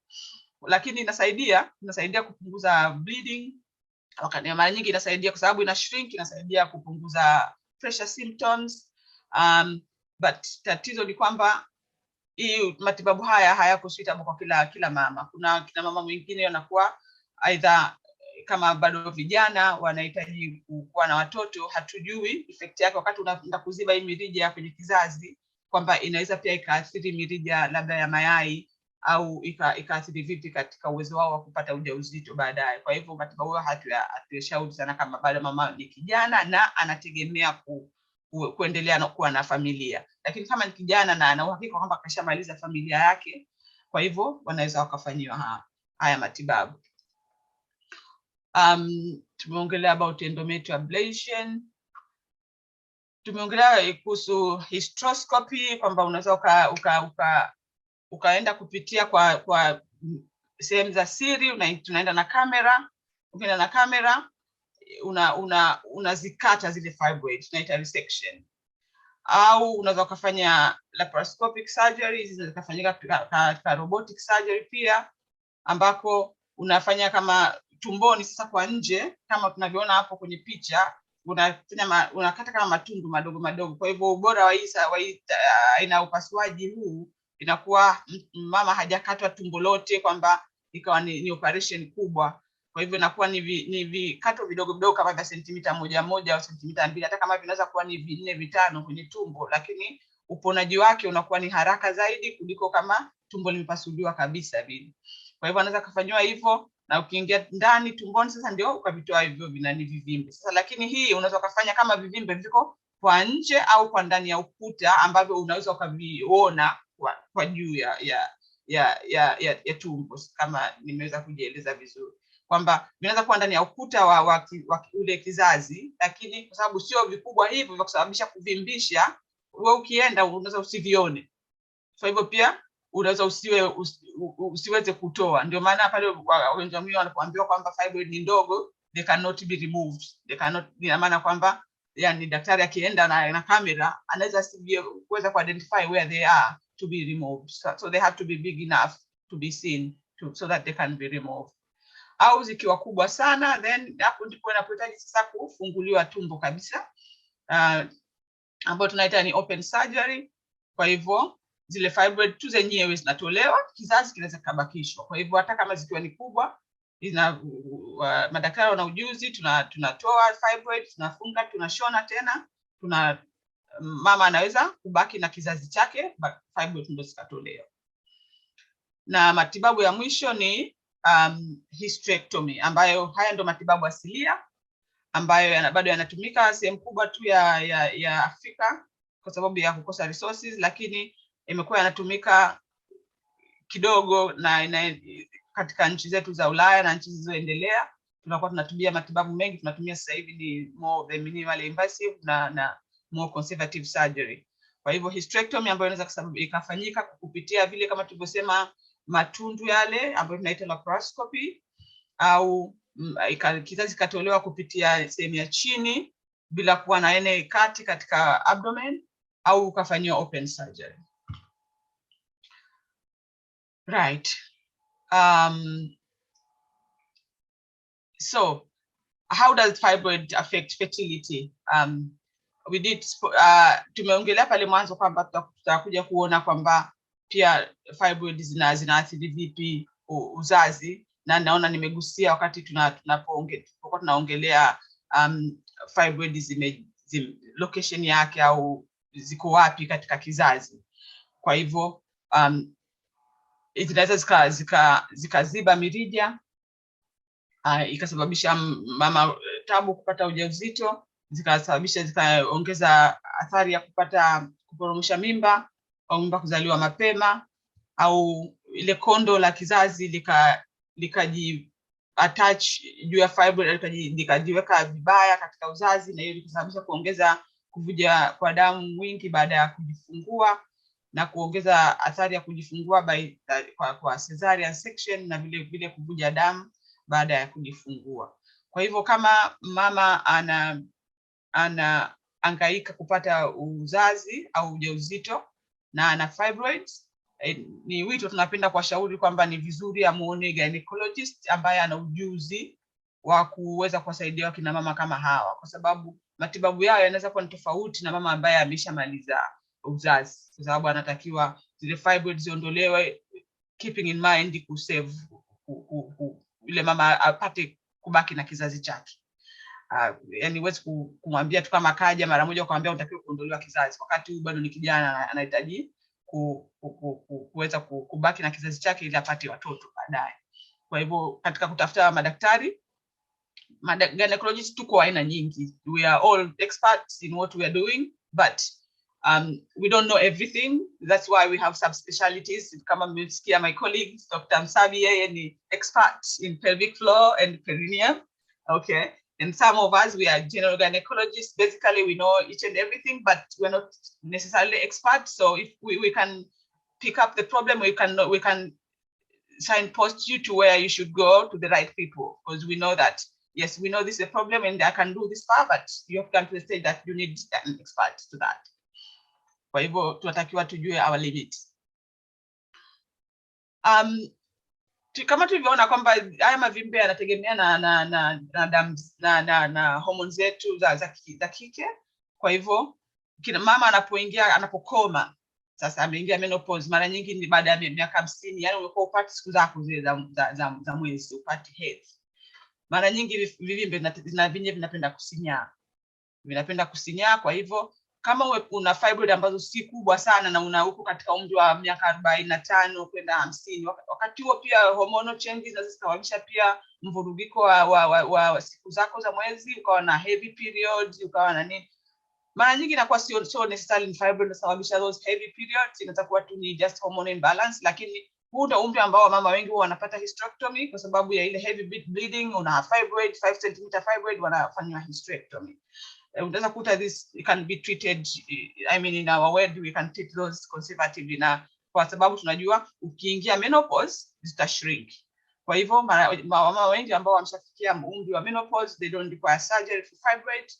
Lakini inasaidia kupunguza bleeding. Wakati mara nyingi inasaidia kwa sababu ina shrink, inasaidia kupunguza pressure symptoms. But tatizo ni kwamba hii matibabu haya hayako suitable kwa kila mama. Kuna kina mama wengine wanakuwa either kama bado vijana wanahitaji kuwa na watoto, hatujui effect yake wakati unaenda kuziba hii mirija kwenye kizazi, kwamba inaweza pia ikaathiri mirija labda ya mayai, au ikaathiri vipi katika uwezo wao wa kupata ujauzito baadaye. Kwa hivyo matibabu hatuyashauri sana kama bado mama ni kijana na anategemea kuendelea na kuwa na familia. Lakini kama ni kijana na ana uhakika kwamba kashamaliza familia yake, kwa hivyo wanaweza wakafanyiwa haya matibabu. Tumeongelea about endometrial ablation. Tumeongelea kuhusu hysteroscopy, kwamba unaweza ukaenda kupitia kwa sehemu za siri. Tunaenda na kamera, ukienda na kamera unazikata zile fibroids, tunaita resection. Au unaweza kufanya laparoscopic surgery, zinafanyika katika robotic surgery pia, ambako unafanya kama tumboni sasa kwa nje, kama tunavyoona hapo kwenye picha, unakata kama matundu madogo. Kwa hivyo ubora wa aina upasuaji huu inakuwa mama hajakatwa tumbo lote kwamba ikawa ni operation kubwa. Kwa hivyo inakuwa ni vikato vidogo kama vya sentimita 1 au sentimita 2, hata kama vinaweza kuwa ni 4-5 kwenye tumbo, lakini uponaji wake unakuwa ni haraka zaidi kuliko kama tumbo limepasuliwa kabisa vile. Kwa hivyo anaweza kufanywa hivyo, na ukiingia ndani tumboni sasa ndio ukavitoa hivyo vinani vivimbe. Sasa lakini hii unaweza kufanya kama vivimbe viko kwa nje au kwa ndani ya ukuta, ambavyo unaweza ukaviona kwa juu ya tumbo, kama nimeweza kujieleza vizuri, kwamba vinaweza kuwa ndani ya ukuta wa ule kizazi, lakini kwa sababu sio vikubwa hivyo vya kusababisha kuvimbisha, wewe ukienda unaweza usivione. Kwa hivyo pia unaweza usiweze kutoa. Ndio maana pale wengi wanapoambiwa kwamba fibroid ni ndogo, they cannot be removed. Ina maana kwamba yani daktari akienda na kamera anaweza kuweza kuidentify where they are to be removed. So they have to be big enough to be seen so that they can be removed. Au zikiwa kubwa sana, then hapo ndipo inapohitaji sasa kufunguliwa tumbo kabisa, ambayo tunaita ni open surgery. Kwa hivyo zile fibroid tu zenyewe zinatolewa, kizazi kinaweza kubakishwa. Kwa hivyo hata kama zikiwa ni kubwa, madaktari wana ujuzi, tunatoa fibroid, tunafunga, tunashona tena, mama anaweza kubaki na kizazi chake, fibroid ndio zikatolewa. Na matibabu ya mwisho ni hysterectomy, ambayo haya ndio matibabu asilia ambayo bado yanatumika sehemu kubwa tu ya Afrika kwa sababu ya kukosa resources, lakini imekuwa yanatumika kidogo na katika nchi zetu za Ulaya na nchi zilizoendelea. Tunakuwa tunatumia matibabu mengi, tunatumia sasa hivi ni more the minimal invasive na more conservative surgery. Kwa hivyo hysterectomy ambayo inaweza ikafanyika kupitia vile kama tulivyosema matundu yale ambayo tunaita laparoscopy, au kizazi katolewa kupitia sehemu ya chini bila kuwa na ene kati katika abdomen, au ukafanywa open surgery. Right. So how does fibroid affect fertility? We did tumeongelea pale mwanzo kwamba tutakuja kuona kwamba pia fibroid zinaathiri vipi uzazi, na naona nimegusia wakati tunaongelea fibroid location yake au ziko wapi katika kizazi. Kwa hivyo zinaweza zikaziba mirija, ikasababisha mama tabu kupata ujauzito, zikaongeza athari ya kuporomosha mimba au mimba kuzaliwa mapema, au ile kondo la kizazi likaji attach juu ya fibroid, likajiweka vibaya katika uzazi, na hiyo ilisababisha kuongeza kuvuja kwa damu mwingi baada ya kujifungua, na kuongeza athari ya kujifungua kwa cesarean section, na vile kuvuja damu baada ya kujifungua. Kwa hivyo kama mama anahangaika kupata uzazi au ujauzito na ana fibroids, ni wito tunapenda kuwashauri kwamba ni vizuri amuone gynecologist ambaye ana ujuzi wa kuweza kuwasaidia wakina mama kama hawa, kwa sababu matibabu yao yanaweza kuwa ni tofauti na mama ambaye ameshamaliza uzazi, kwa sababu anatakiwa zile fibroids ziondolewe, keeping in mind kusave ile mama apate kubaki na kizazi chake. Yani huwezi kumwambia tu kama kaja mara moja kumwambia unatakiwa kuondolewa kizazi, wakati bado ni kijana anahitaji kuweza kubaki na kizazi chake ili apate watoto baadaye. Kwa hivyo katika kutafuta madaktari, gynecologists tuko aina nyingi. We are all experts in what we are doing, but we don't know everything. That's why we have subspecialties. Kama mmesikia my colleague Dr. Msabi, yeye ni expert in pelvic floor and perineum. Okay. And some of us, we are general gynecologists. Basically, we know each and everything, but we're not necessarily experts. So if we can pick up the problem, we can signpost you to where you should go, to the right people, because we know that, yes, we know this is a problem and I can do this far, but you have come to the stage that you need an expert to that. Kwa hivyo tunatakiwa tujue our limits. Kama tulivyoona kwamba haya mavimbe yanategemea na hormones zetu za kike. Kwa hivyo kina mama anapokoma sasa, ameingia menopause, mara nyingi ni baada ya miaka 50, yani umekuwa upati siku zako zile za mwezi, upati hedhi. Mara nyingi vivimbe vinapenda kusinyaa. Kwa hivyo kama una fibroid ambazo si kubwa sana na uko katika umri wa miaka 45 kwenda 50, wakati huo pia hormonal changes zinazosababisha pia mvurugiko wa siku zako za mwezi, ukawa na heavy periods, ukawa na nini. Mara nyingi inakuwa so necessarily fibroid inasababisha those heavy periods, inatakuwa tu ni just hormone imbalance, lakini huu ndio umri ambao mama wengi wanapata hysterectomy kwa sababu ya ile heavy bleeding. Una fibroid 5 cm fibroid, wanafanywa hysterectomy. Unaweza kuta this can be treated, I mean in our world we can treat those conservatively, na kwa sababu tunajua ukiingia menopause zita shrink. Kwa hivyo mama wengi ambao wameshafikia umri wa menopause, they don't require surgery for fibroid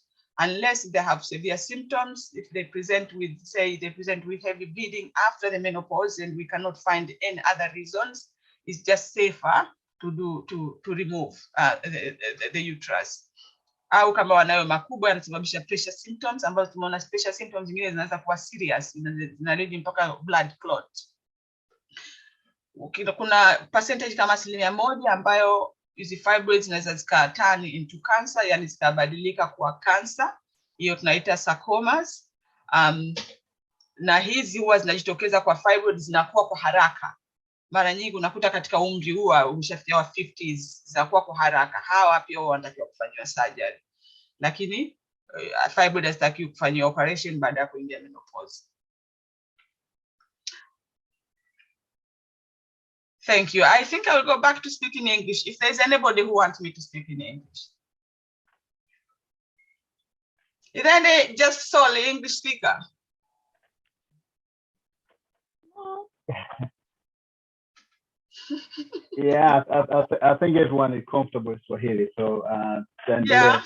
unless they have severe symptoms. If they present with heavy bleeding after the menopause and we cannot find any other reasons, it's just safer to remove the uterus. Au kama wanayo makubwa yanasababisha pressure symptoms, ambazo tumeona pressure symptoms zingine zinaweza kuwa serious, zinaleta mpaka blood clot. Kuna percentage kama 1% ambayo hizi fibroids zinaweza turn into cancer, yani zitabadilika kuwa cancer. Hiyo tunaita sarcomas. Na hizi huwa zinajitokeza kwa fibroids, zinakuwa kwa haraka. Mara nyingi unakuta katika umri huo umeshafikia 50s, zinakuwa kwa haraka. Hawa pia wanatakiwa kufanywa surgery. Lakini fibroid hazitakiwi kufanywa operation baada ya kuingia menopause. Thank you. I think I will go back to speak in English if there's anybody who wants me to speak in English. Is there any just solely English speaker? Yeah, I think everyone is comfortable with Swahili, so Yeah.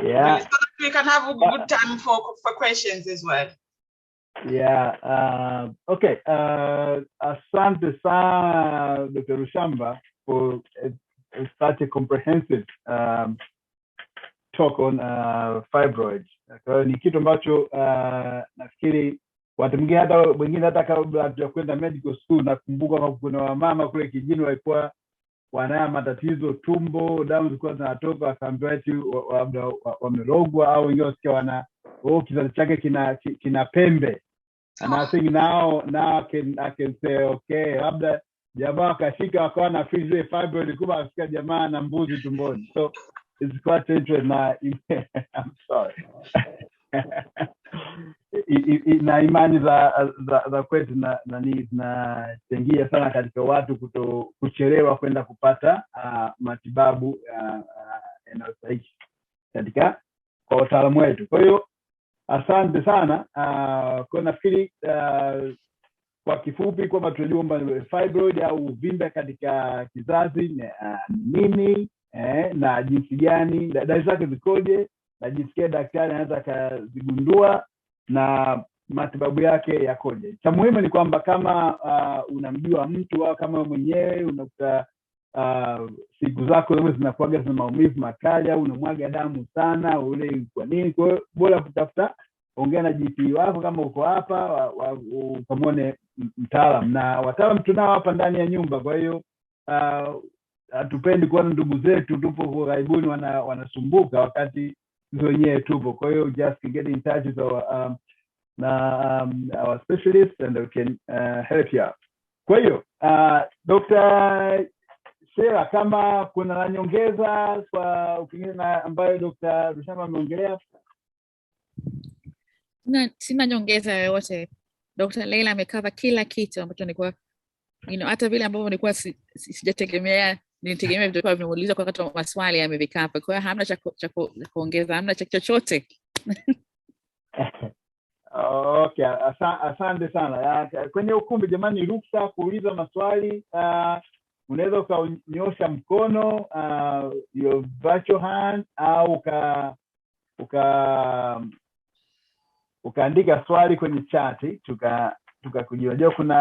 Yeah. So that we can have a good time for questions as well. Yeah. Okay. Asante sana Dr. Rushamba for such a comprehensive talk on fibroids. Ni kitu ambacho nafikiri watu wengine hata kabla ya kwenda medical school, nakumbuka kuna wamama kule kijijini walikuwa wana matatizo tumbo, damu zilikuwa zinatoka, wakaambiwa eti wamerogwa, au wengine wasikia kizazi chake kina pembe. And I think now I can say okay, labda jamaa akashika wakawa na fibroid kumbe akasikia jamaa na mbuzi tumboni. So it's quite interesting. I'm sorry. Na imani za kwetu zinachangia sana katika watu kuchelewa kwenda kupata matibabu yanayostahili katika kwa wataalamu wetu. Kwa hiyo asante sana. Kwa nafikiri kwa kifupi kwamba tunajua kwamba fibroid au uvimbe katika kizazi ni nini, na jinsi gani dalili zake zikoje, na jinsi gani daktari anaweza akazigundua na matibabu yake yakoje. Cha muhimu ni kwamba kama unamjua mtu au kama mwenyewe unakuta siku zako zinakuwa zina maumivu makali au unamwaga damu sana, ule kwa nini? Kwa hiyo bora kutafuta, ongea na GP wako kama uko hapa, ukamwone mtaalamu, na wataalamu tunao hapa ndani ya nyumba. Kwa hiyo hatupendi kuona ndugu zetu tupo kwa karibuni wanasumbuka wakati wenyewe tupo. Kwa hiyo just get in touch with our specialist and we can help you out. Kwa hiyo Dr. Sheila, kama kuna nyongeza kwa ukingine ambayo Dr. Rushamba ameongelea? Sina nyongeza yoyote. Dr. Leila amekava kila kitu ambacho nilikuwa hata vile ambavyo nilikuwa sijategemea, nilitegemea vitu vimeulizwa kwa wakati wa maswali amevikava. Kwa hiyo hamna cha kuongeza, hamna cha chochote. Okay, asante sana. Kwenye ukumbi jamani, ruksa kuuliza maswali. Unaweza ukanyosha mkono, your virtual hand, au ukaandika swali kwenye chati tukakujua. Leo kuna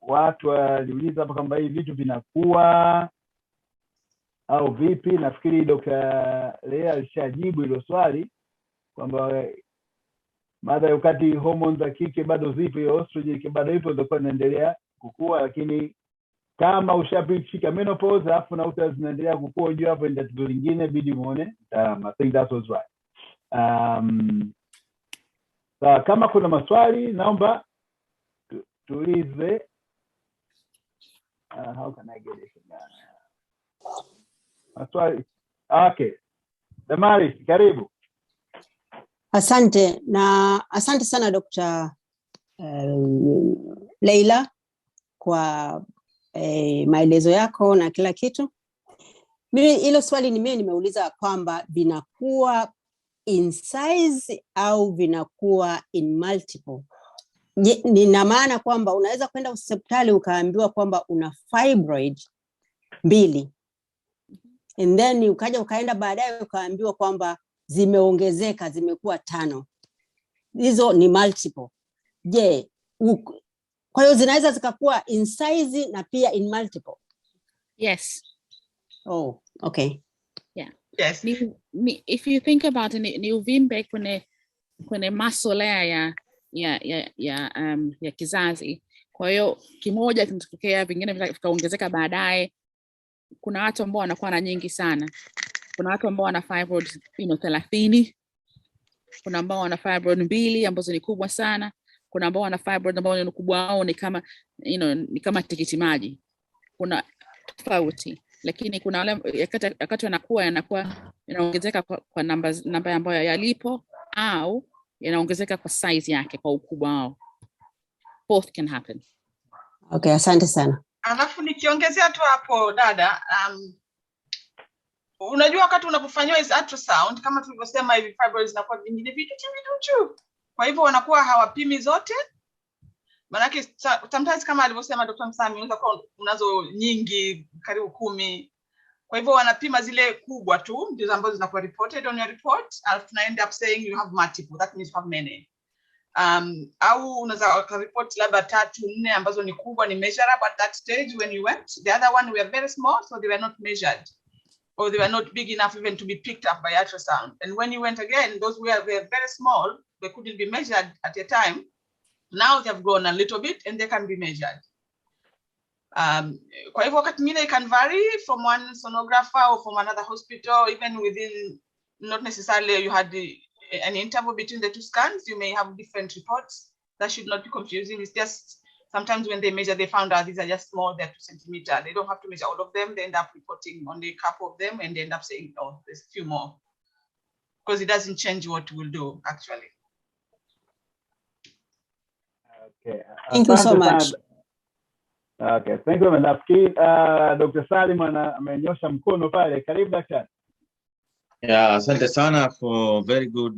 watu waliuliza hapa kwamba hii vitu vinakuwa au vipi. Nafikiri Dr. Leila alishajibu hilo swali kwamba baada ya wakati hormones za kike bado zipo, hiyo estrogen bado ipo, ndio inaendelea kukua. Lakini kama ushapishika menopause alafu na uta zinaendelea kukua, unajua hapo ndio tatizo lingine, bidi muone. I think that was right. Kama kuna maswali naomba tuulize. How can I get it? Maswali. Okay. Damari, karibu. Asante, na asante sana Dr. Leila kwa maelezo yako na kila kitu. Mimi hilo swali nimeuliza kwamba vinakuwa in size au vinakuwa in multiple. Nina maana kwamba unaweza kwenda hospitali ukaambiwa kwamba una fibroid 2, and then ukaenda baadaye ukaambiwa kwamba zimeongezeka, zimekuwa 5. Hizo ni multiple. Je, kwa hiyo zinaweza zikakuwa in size na pia in multiple? Yes. Oh, okay. Yeah. Yes. If you think about it, ni uvimbe kwenye masuala ya kizazi. Kwa hiyo kimoja kinatokea, vingine vikaongezeka baadaye. Kuna watu ambao wanakuwa na nyingi sana. Kuna watu ambao wana fibroid 30. Kuna ambao wana fibroid 2 ambazo ni kubwa sana. Kuna ambao wana fibroid ambao ni kubwa wao ni kama ni kama tikiti maji. Kuna tofauti. Lakini kuna wale wakati yanakuwa yanaongezeka kwa namba ambayo yalipo, au yanaongezeka kwa size yake, kwa ukubwa wao. Both can happen. Okay, asante sana. Alafu nikiongezea tu hapo dada, unajua wakati unapofanywa hizo ultrasound kama tulivyosema, hivi fibroids zinakuwa vingine vitu. Kwa hivyo wanakuwa hawapimi zote. Maana sometimes kama alivyosema Dr. Msami, unaweza kuwa unazo nyingi karibu 10. Kwa hivyo wanapima zile kubwa tu ndizo ambazo zinakuwa reported on your report. Alafu tuna end up saying you have multiple, that means you have many. Au unaweza report labda 3, 4 ambazo ni kubwa, ni measurable at that stage when you went. The other one were very small, so they were not measured, or they were not big enough even to be picked up by ultrasound. And when you went again, those were very small, they couldn't be measured at a time. Now they have grown a little bit and they can be measured. Kwa hivyo wakati mwingine it can vary from one sonographer or from another hospital, even within, not necessarily you had an interval between the 2 scans, you may have different reports. That should not be confusing. It's just sometimes when they measure, they found out these are just small, they're 2 centimeters. They don't have to measure all of them. They end up reporting only a couple of them, and they end up saying, oh, there's a few more. Because it doesn't change what we'll do, actually. Okay. Thank you so much. Okay, thank you. Nafikiri Dr. Salim amenyosha mkono pale. Karibu daktari. Yeah, asante sana for very good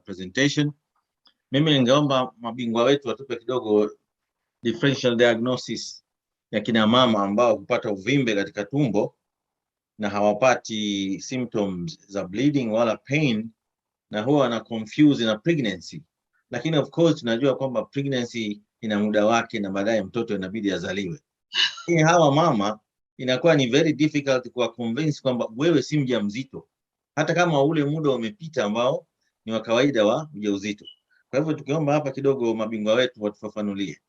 presentation. Mimi ningeomba mabingwa wetu watupe kidogo differential diagnosis ya kina mama ambao hupata uvimbe katika tumbo na hawapati symptoms za bleeding wala pain, na huwa na confuse na pregnancy. Lakini of course tunajua kwamba pregnancy ina muda wake na baadaye mtoto inabidi azaliwe. Hawa mama inakuwa ni very difficult kuwa convince kwamba wewe si mjamzito, hata kama ule muda umepita ambao ni wa kawaida wa ujauzito. Kwa hivyo tukiomba hapa kidogo mabingwa wetu watufafanulie.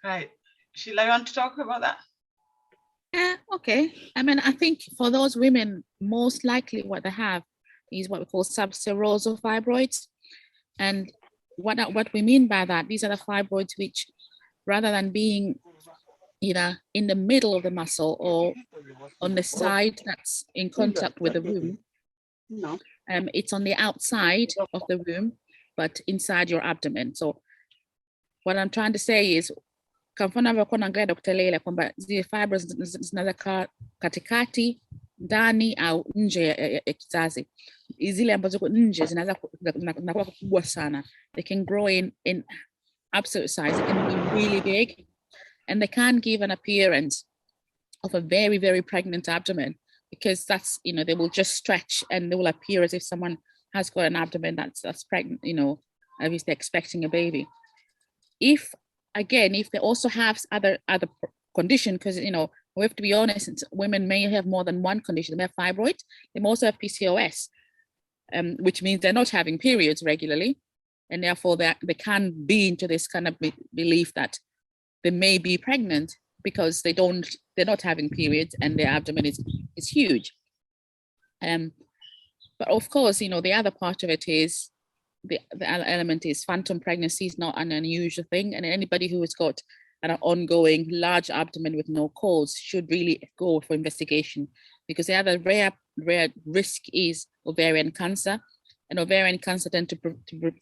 Right. Sheila, you want to talk about that? Okay. I mean, I think for those women, most likely what they have is what we call subserosal fibroids. And what we mean by that, these are the fibroids which, rather than being either in the middle of the muscle or on the side that's in contact with the womb, it's on the outside of the womb, but inside your abdomen. So what I'm trying to say is, kwa mfano ambavyo naangalia Dr. Leila kwamba zile fibers zinaweza katikati, ndani au nje ya kizazi. Zile ambazo nje zinaweza kuwa kubwa sana. They can grow in absolute size. They can be really big, and they can give an appearance of a very, very pregnant abdomen, because that's, they will just stretch and they will appear as if someone has got an abdomen that's pregnant, as if they're expecting a baby. If they also have other condition, because we have to be honest, women may have more than one condition. They have fibroids, they may also have PCOS, which means they're not having periods regularly, and therefore they can be into this kind of belief that they may be pregnant because they're not having periods and their abdomen is huge. But of course, the other part of it is the element is phantom pregnancy is not an unusual thing, and anybody who has got an ongoing large abdomen with no cause should really go for investigation, because the other rare risk is ovarian cancer, and ovarian cancer tend to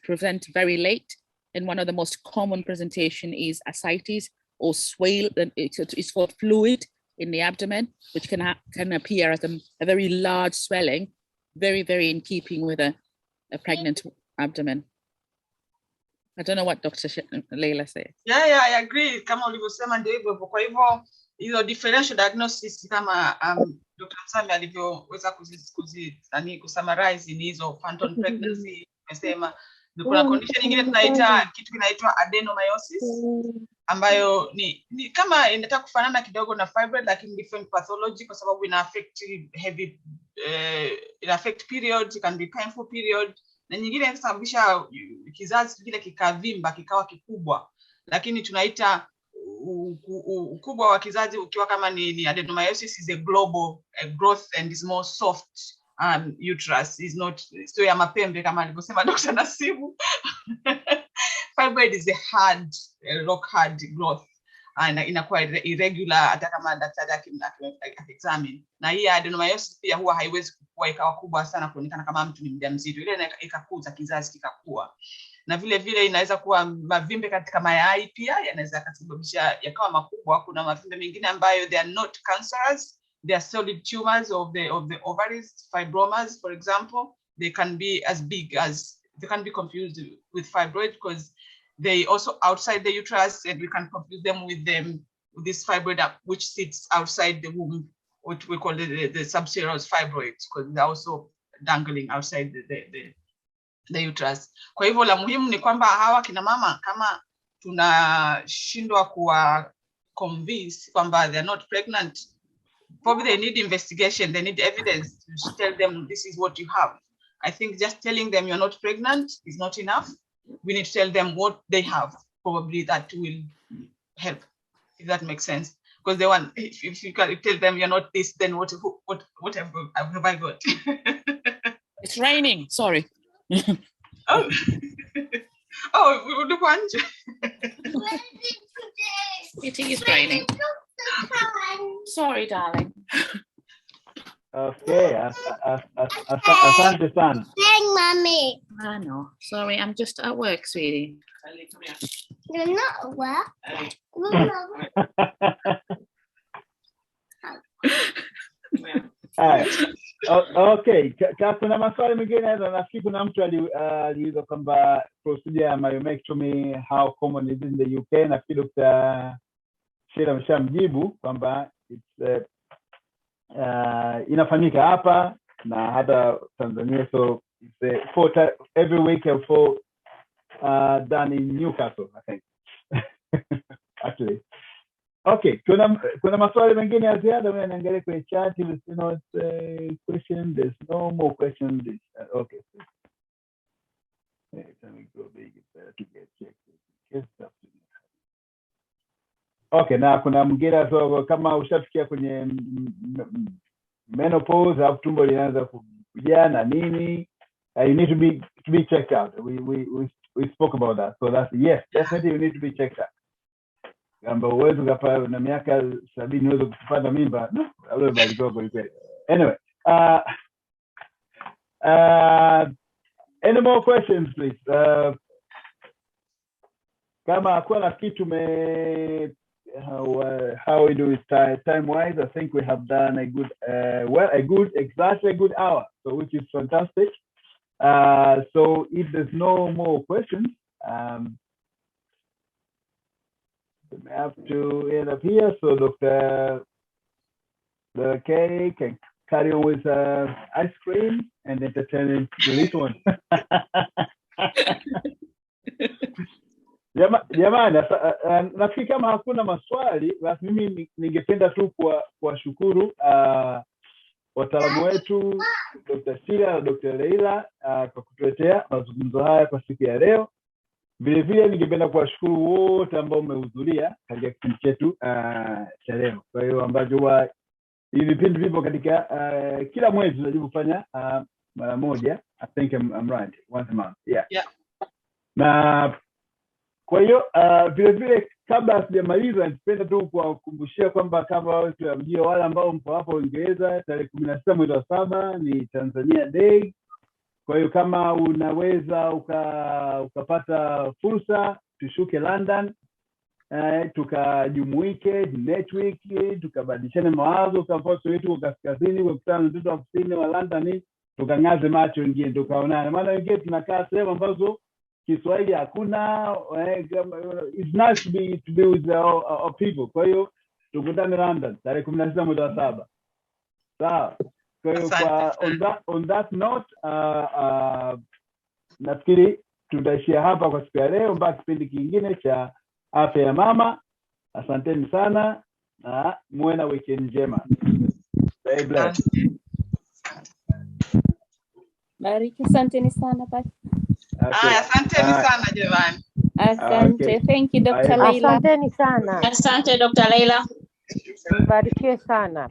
present very late, and one of the most common presentation is ascites or swale. It's called fluid in the abdomen, which can appear as a very large swelling, very, very in keeping with a pregnant abdomen. I don't know what Dr. Leila says. Yeah, I agree. Kama ulivyosema ndio hivyo. Kwa hivyo hiyo differential diagnosis kama Dr. Msami alivyoweza kusummarize ni hizo phantom pregnancy. Amesema kuna condition nyingine tunaita kitu kinaitwa adenomyosis, ambayo ni kama inataka kufanana kidogo na fibroid, lakini different pathology, kwa sababu ina affect period, it can be painful period, na nyingine inasababisha kizazi kile kikavimba kikawa kikubwa, lakini tunaita ukubwa wa kizazi ukiwa kama ni adenomyosis is a global growth and is more soft uterus, is not so ya mapembe kama alivyosema Dr. Nasibu. Fibroid is a rock hard growth, inakuwa irregular hata kama daktari akexamine. Na hii adenomyosis pia huwa haiwezi kukua ikawa kubwa sana kuonekana kama mtu ni mjamzito, ile ikakuza kizazi kikakua. Na vile vile inaweza kuwa mavimbe katika mayai pia yanaweza kusababisha yakawa makubwa. Kuna mavimbe mengine ambayo they are not cancerous, they are solid tumors of the ovaries, fibromas for example. They can be as big as, they can be confused with fibroid because they also outside the uterus, and we can confuse them with this fibroid which sits outside the womb, what we call the subserous fibroids, because they're also dangling outside the uterus. Kwa hivyo la muhimu ni kwamba hawa kina mama kama tunashindwa kuwa convince kwamba they're not pregnant, probably they need investigation, they need evidence to tell them this is what you have. I think just telling them you're not pregnant is not enough. We need to tell them what they have, probably that will help, if that makes sense. Because they want, if you can tell them you're not this, then what have I got? It's raining, sorry. Oh, look one. It is raining. Sorry, darling. Okay, asante sana. Mommy. I know. Sorry, I'm just at work, sweetie. You're not at work. Okay, kuna maswali mengine na nafikiri kuna mtu aliuliza kwamba procedure ya myomectomy how common is in the UK, na nafikiri Dr. Sheila ameshamjibu kwamba inafanyika hapa na hata Tanzania, so it's every week or 4 done in Newcastle, I think. Actually. Okay, kuna maswali mengine ya ziada mimi naangalia kwenye chat, there's no question, there's no more questions. Okay. Let me go big to get checked. Okay, na kuna mwingine so kama ushafikia kwenye menopause au tumbo linaanza kujaa na nini, you need to be checked out. We spoke about that. So that's yes, definitely you need to be checked out. Kamba uwezo kapa na miaka 70 uwezo kupata mimba, alo balikiwa kwa kweli. Anyway, any more questions please? Kama hakuna nafikiri how we do it time wise, I think we have done a good exactly a good hour, so which is fantastic. So if there's no more questions, we have to end up here. So Dr. Kay can carry on with ice cream and entertaining the little one. Jamani, nafikiri kama hakuna maswali, basi mimi ningependa tu kuwashukuru wataalamu wetu Dr. Sheila na Dr. Leila kwa kutuletea mazungumzo haya kwa siku ya leo. Vile vile ningependa kuwashukuru wote ambao umehudhuria katika kipindi chetu cha leo. Kwa hiyo ambacho huwa hivi vipindi vipo katika kila mwezi tunajaribu kufanya mara moja. I think I'm right, once a month. Yeah. Na kwa hiyo vile vile kabla sijamaliza nipenda tu kuwakumbushia kwamba kama wale ambao mpo hapo Uingereza, tarehe 16 mwezi wa 7 ni Tanzania Day. Kwa hiyo kama unaweza ukapata fursa tushuke London, tukajumuike network, tukabadilishane mawazo kwa sababu wetu kaskazini kukutana na watu kusini wa London, tukangaze macho wengine, tukaonana. Maana wengine tunakaa sehemu ambazo Kiswahili hakuna, it's nice to be with our people. Kwa hiyo tukutane London tarehe 16 mwezi wa 7. Sawa. Kwa hiyo on that note, nafikiri tutaishia hapa kwa siku ya leo mpaka kipindi kingine cha afya ya mama. Asanteni sana na muwe na weekend njema. Stay blessed. Bariki, asanteni sana basi. Asanteni sana jamani. Asante. Okay. Thank you Dr. Leila. Asanteni sana. Asante Dr. Leila. Mbarikiwe sana.